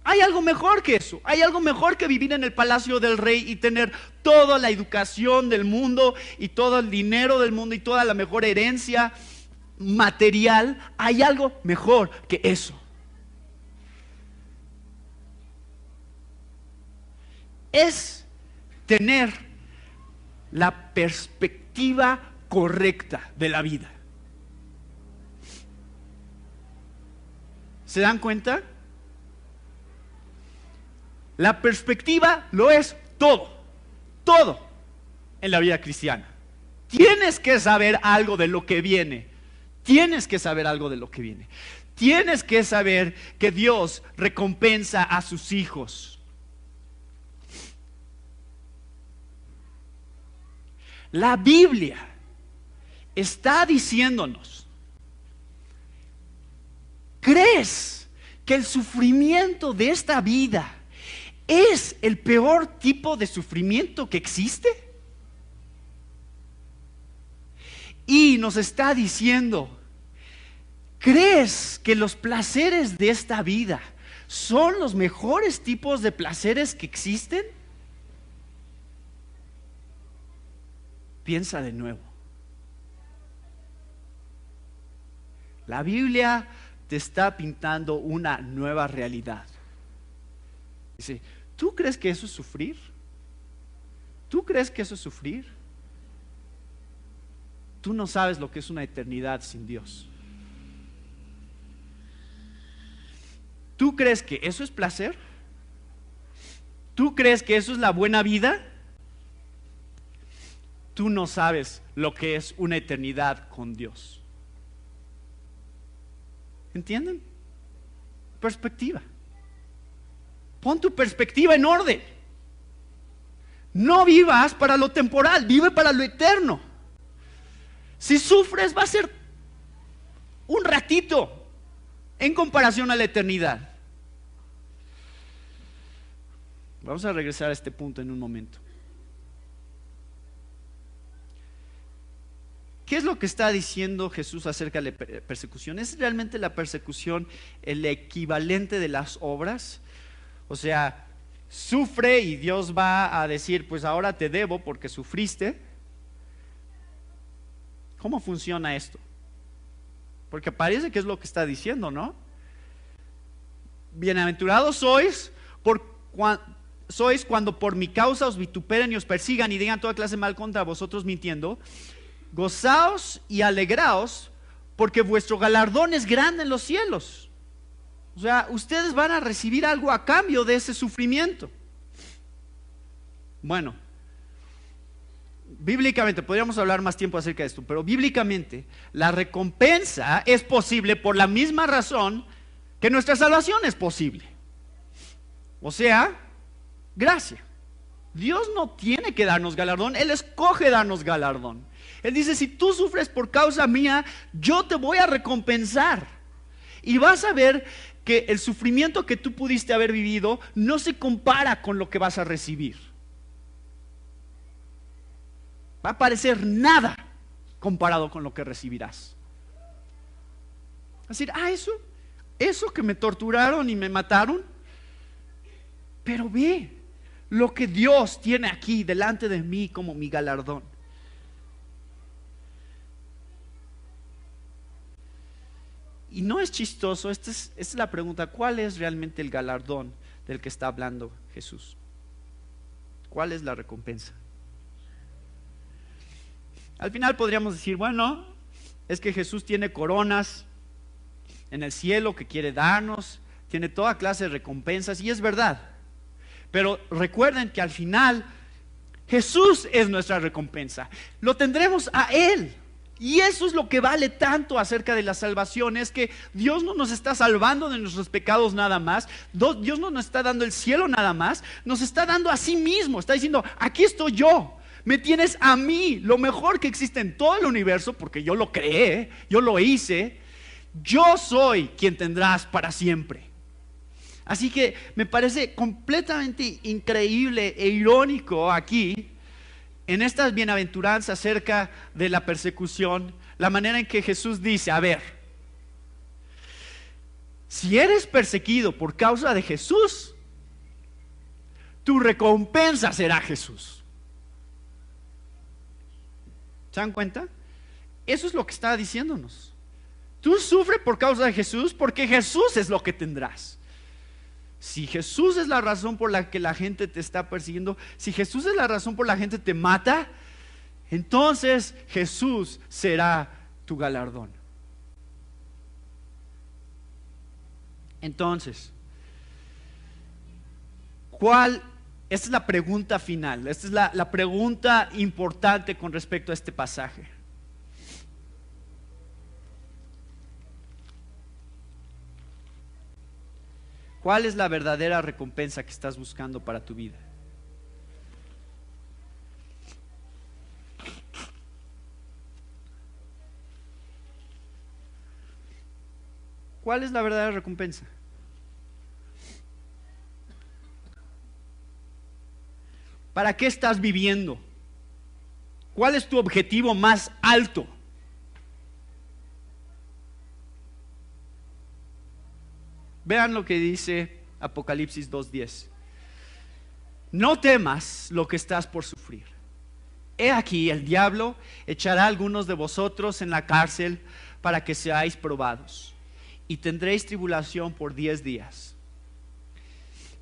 Hay algo mejor que eso. Hay algo mejor que vivir en el palacio del rey y tener toda la educación del mundo y todo el dinero del mundo y toda la mejor herencia material. Hay algo mejor que eso. Es tener la perspectiva correcta de la vida. ¿Se dan cuenta? La perspectiva lo es todo, todo en la vida cristiana. Tienes que saber algo de lo que viene. Tienes que saber algo de lo que viene. Tienes que saber que Dios recompensa a sus hijos. La Biblia está diciéndonos: ¿crees que el sufrimiento de esta vida es el peor tipo de sufrimiento que existe? Y nos está diciendo: ¿crees que los placeres de esta vida son los mejores tipos de placeres que existen? Piensa de nuevo. La Biblia te está pintando una nueva realidad. Dice: ¿tú crees que eso es sufrir? ¿Tú crees que eso es sufrir? Tú no sabes lo que es una eternidad sin Dios. ¿Tú crees que eso es placer? ¿Tú crees que eso es la buena vida? Tú no sabes lo que es una eternidad con Dios. ¿Entienden? Perspectiva. Pon tu perspectiva en orden. No vivas para lo temporal, vive para lo eterno. Si sufres, va a ser un ratito en comparación a la eternidad. Vamos a regresar a este punto en un momento. ¿Qué es lo que está diciendo Jesús acerca de la persecución? ¿Es realmente la persecución el equivalente de las obras? O sea, sufre y Dios va a decir: pues ahora te debo porque sufriste. ¿Cómo funciona esto? Porque parece que es lo que está diciendo, ¿no? Bienaventurados sois cuando por mi causa os vituperen y os persigan y digan toda clase de mal contra vosotros mintiendo. Gozaos y alegraos, porque vuestro galardón es grande en los cielos. O sea, ustedes van a recibir algo a cambio de ese sufrimiento. Bueno, bíblicamente, podríamos hablar más tiempo acerca de esto, pero bíblicamente la recompensa es posible por la misma razón que nuestra salvación es posible. O sea, gracia. Dios no tiene que darnos galardón, Él escoge darnos galardón. Él dice, si tú sufres por causa mía, yo te voy a recompensar. Y vas a ver que el sufrimiento que tú pudiste haber vivido no se compara con lo que vas a recibir. Va a parecer nada comparado con lo que recibirás. Es decir, eso que me torturaron y me mataron, pero ve lo que Dios tiene aquí delante de mí como mi galardón. Y no es chistoso, esta es la pregunta, ¿cuál es realmente el galardón del que está hablando Jesús? ¿Cuál es la recompensa? Al final podríamos decir, bueno, es que Jesús tiene coronas en el cielo que quiere darnos, tiene toda clase de recompensas, y es verdad. Pero recuerden que al final Jesús es nuestra recompensa, lo tendremos a Él. Y eso es lo que vale tanto acerca de la salvación, es que Dios no nos está salvando de nuestros pecados nada más, Dios no nos está dando el cielo nada más, nos está dando a sí mismo, está diciendo, aquí estoy yo, me tienes a mí, lo mejor que existe en todo el universo, porque yo lo creé, yo lo hice, yo soy quien tendrás para siempre. Así que me parece completamente increíble e irónico aquí, en estas bienaventuranzas acerca de la persecución, la manera en que Jesús dice, a ver, si eres perseguido por causa de Jesús, tu recompensa será Jesús. ¿Se dan cuenta? Eso es lo que está diciéndonos. Tú sufres por causa de Jesús porque Jesús es lo que tendrás. Si Jesús es la razón por la que la gente te está persiguiendo, si Jesús es la razón por la que la gente te mata, entonces Jesús será tu galardón. Entonces, esta es la pregunta final, esta es la pregunta importante con respecto a este pasaje. ¿Cuál es la verdadera recompensa que estás buscando para tu vida? ¿Cuál es la verdadera recompensa? ¿Para qué estás viviendo? ¿Cuál es tu objetivo más alto? Vean lo que dice Apocalipsis 2:10. No temas lo que estás por sufrir. He aquí, el diablo echará a algunos de vosotros en la cárcel para que seáis probados, y tendréis tribulación por 10 días.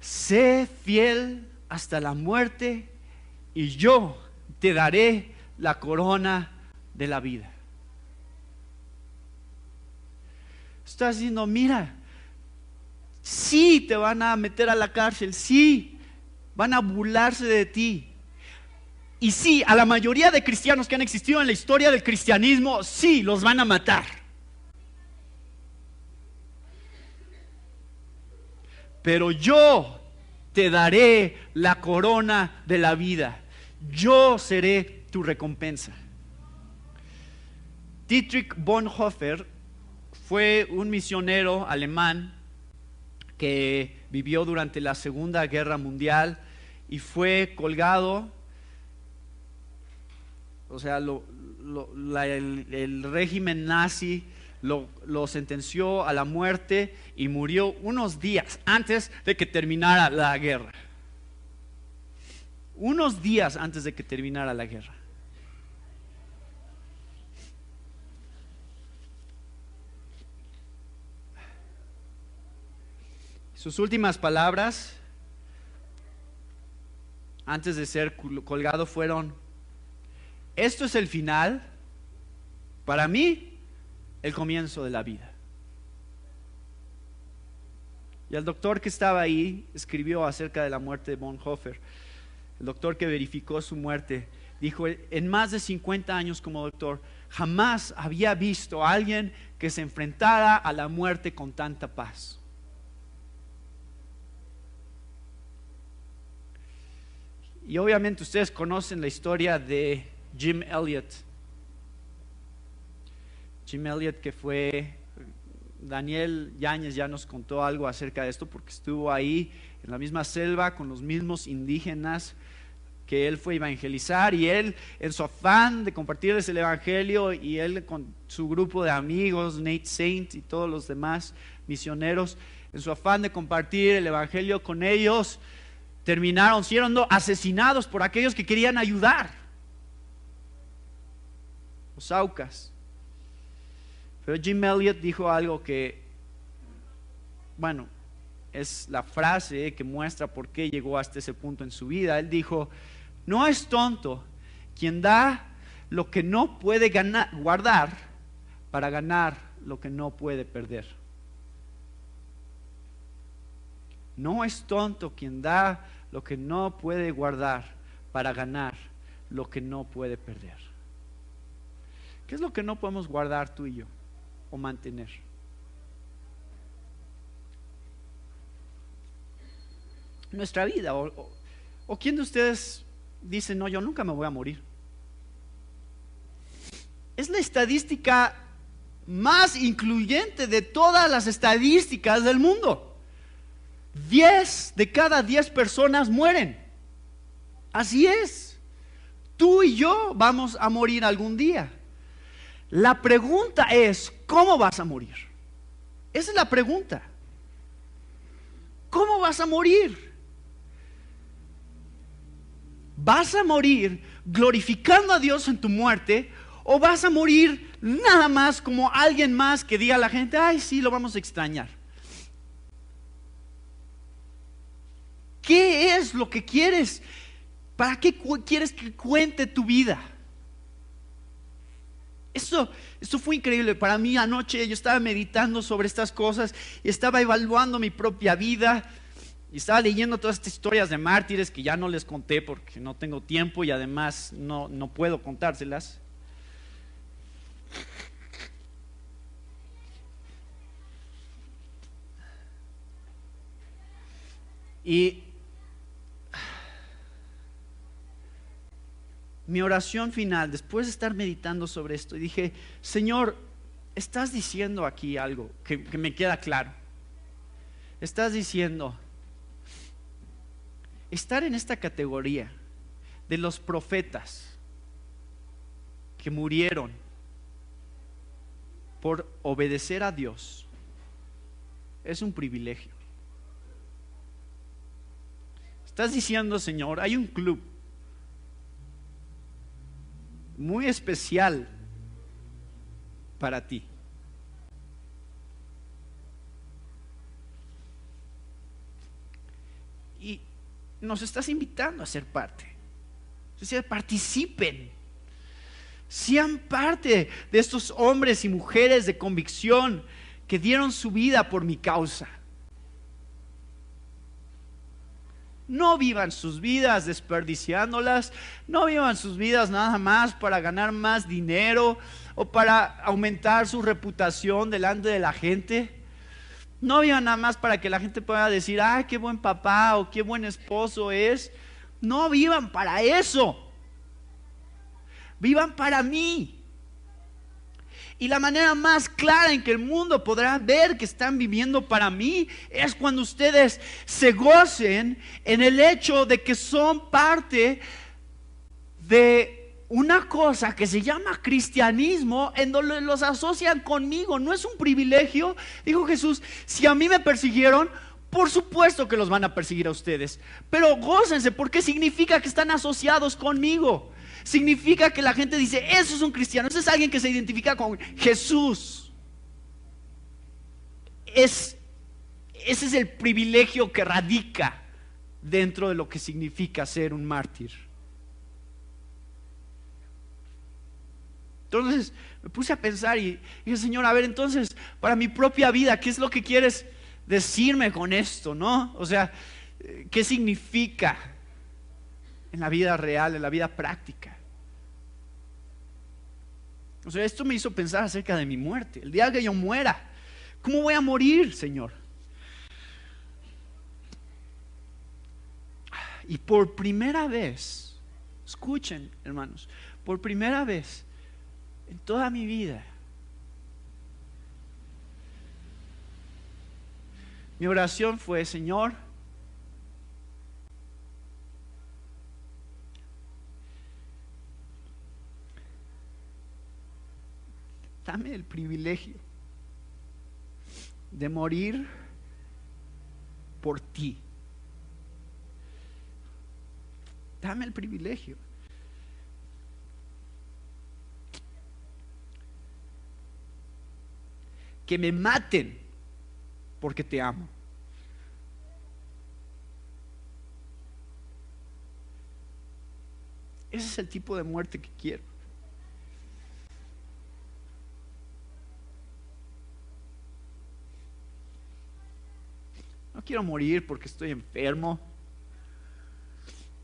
Sé fiel hasta la muerte, y yo te daré la corona de la vida. Estás diciendo, mira, sí te van a meter a la cárcel, sí van a burlarse de ti, y sí, a la mayoría de cristianos que han existido en la historia del cristianismo, sí los van a matar. Pero yo te daré la corona de la vida, yo seré tu recompensa. Dietrich Bonhoeffer fue un misionero alemán que vivió durante la Segunda Guerra Mundial y fue colgado, o sea, el régimen nazi lo sentenció a la muerte y murió unos días antes de que terminara la guerra. Unos días antes de que terminara la guerra. Sus últimas palabras antes de ser colgado fueron: esto es el final, para mí, el comienzo de la vida. Y el doctor que estaba ahí escribió acerca de la muerte de Bonhoeffer. El doctor que verificó su muerte dijo, en más de 50 años como doctor, jamás había visto a alguien que se enfrentara a la muerte con tanta paz. Y obviamente ustedes conocen la historia de Jim Elliot. Jim Elliot, que fue, Daniel Yáñez ya nos contó algo acerca de esto porque estuvo ahí en la misma selva con los mismos indígenas que él fue a evangelizar, y él, en su afán de compartirles el evangelio, y él con su grupo de amigos, Nate Saint y todos los demás misioneros, en su afán de compartir el evangelio con ellos, terminaron siendo asesinados por aquellos que querían ayudar, los Aucas. Pero Jim Elliot dijo algo que, bueno, es la frase que muestra por qué llegó hasta ese punto en su vida. Él dijo: no es tonto quien da lo que no puede guardar para ganar lo que no puede perder. No es tonto quien da lo que no puede guardar para ganar lo que no puede perder. ¿Qué es lo que no podemos guardar tú y yo o mantener? Nuestra vida. ¿O quién de ustedes dice: no, yo nunca me voy a morir? Es la estadística más incluyente de todas las estadísticas del mundo. 10 de cada 10 personas mueren. Así es. Tú y yo vamos a morir algún día. La pregunta es: ¿cómo vas a morir? Esa es la pregunta. ¿Cómo vas a morir? ¿Vas a morir glorificando a Dios en tu muerte, o vas a morir nada más como alguien más que diga a la gente: ay, sí, lo vamos a extrañar? ¿Qué es lo que quieres? ¿Para qué quieres que cuente tu vida? Eso fue increíble para mí anoche. Yo estaba meditando sobre estas cosas y estaba evaluando mi propia vida. Y estaba leyendo todas estas historias de mártires que ya no les conté porque no tengo tiempo y además no puedo contárselas. Y mi oración final, después de estar meditando sobre esto, y dije: Señor, estás diciendo aquí algo que me queda claro. Estás diciendo: estar en esta categoría de los profetas que murieron por obedecer a Dios es un privilegio. Estás diciendo: Señor, hay un club muy especial para ti. Y nos estás invitando a ser parte. Es decir, participen. Sean parte de estos hombres y mujeres de convicción que dieron su vida por mi causa. No vivan sus vidas desperdiciándolas. No vivan sus vidas nada más para ganar más dinero o para aumentar su reputación delante de la gente. No vivan nada más para que la gente pueda decir: ay, qué buen papá o qué buen esposo es. No vivan para eso. Vivan para mí. Y la manera más clara en que el mundo podrá ver que están viviendo para mí es cuando ustedes se gocen en el hecho de que son parte de una cosa que se llama cristianismo, en donde los asocian conmigo. No es un privilegio. Dijo Jesús: si a mí me persiguieron, por supuesto que los van a perseguir a ustedes, pero gócense, porque significa que están asociados conmigo. Significa que la gente dice: eso es un cristiano, ese es alguien que se identifica con Jesús. Ese es el privilegio que radica dentro de lo que significa ser un mártir. Entonces me puse a pensar y dije: Señor, a ver, entonces, para mi propia vida, ¿qué es lo que quieres decirme con esto, no? O sea, ¿qué significa en la vida real, en la vida práctica? O sea, esto me hizo pensar acerca de mi muerte. El día que yo muera, ¿cómo voy a morir, Señor? Y por primera vez, escuchen, hermanos, por primera vez en toda mi vida, mi oración fue: Señor, dame el privilegio de morir por ti. Dame el privilegio. Que me maten porque te amo. Ese es el tipo de muerte que quiero. No quiero morir porque estoy enfermo.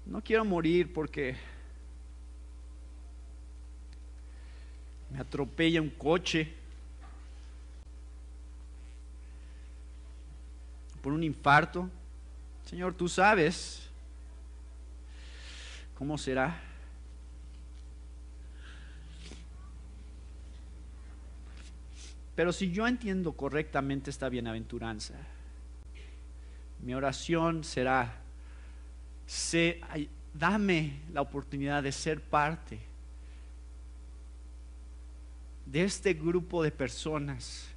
No quiero morir porque me atropella un coche, por un infarto. Señor, tú sabes cómo será. Pero si yo entiendo correctamente esta bienaventuranza, mi oración será: dame la oportunidad de ser parte de este grupo de personas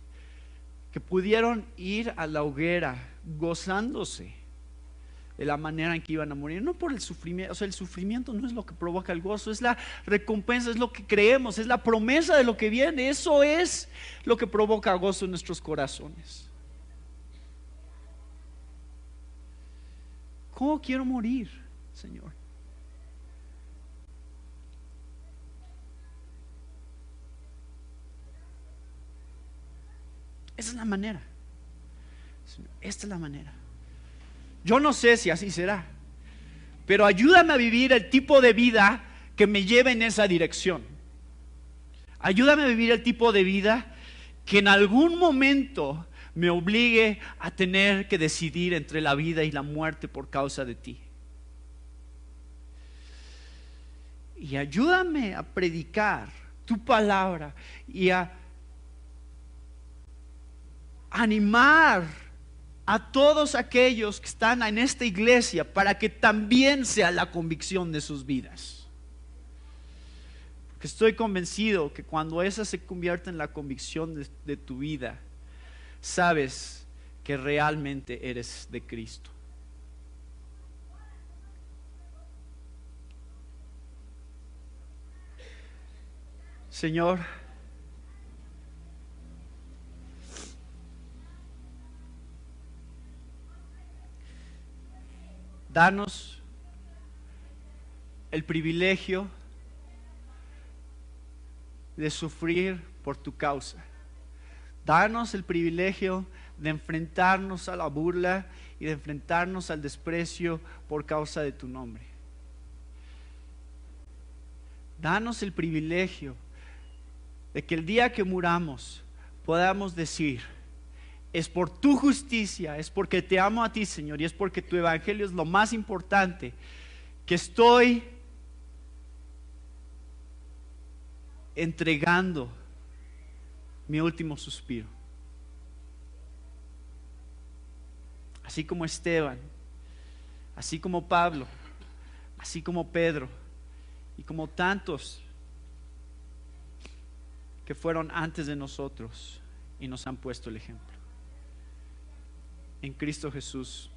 que pudieron ir a la hoguera gozándose de la manera en que iban a morir, no por el sufrimiento. O sea, el sufrimiento no es lo que provoca el gozo, es la recompensa, es lo que creemos, es la promesa de lo que viene. Eso es lo que provoca gozo en nuestros corazones. ¿Cómo quiero morir, Señor? Esa es la manera. Esta es la manera. Yo no sé si así será, pero ayúdame a vivir el tipo de vida que me lleve en esa dirección. Ayúdame a vivir el tipo de vida que en algún momento me obligue a tener que decidir entre la vida y la muerte por causa de ti. Y ayúdame a predicar tu palabra y a animar a todos aquellos que están en esta iglesia para que también sea la convicción de sus vidas. Porque estoy convencido que cuando esa se convierte en la convicción de tu vida, sabes que realmente eres de Cristo. Señor, danos el privilegio de sufrir por tu causa. Danos el privilegio de enfrentarnos a la burla y de enfrentarnos al desprecio por causa de tu nombre. Danos el privilegio de que el día que muramos podamos decir: es por tu justicia, es porque te amo a ti, Señor, y es porque tu evangelio es lo más importante, que estoy entregando mi último suspiro. Así como Esteban, así como Pablo, así como Pedro y como tantos que fueron antes de nosotros y nos han puesto el ejemplo. En Cristo Jesús.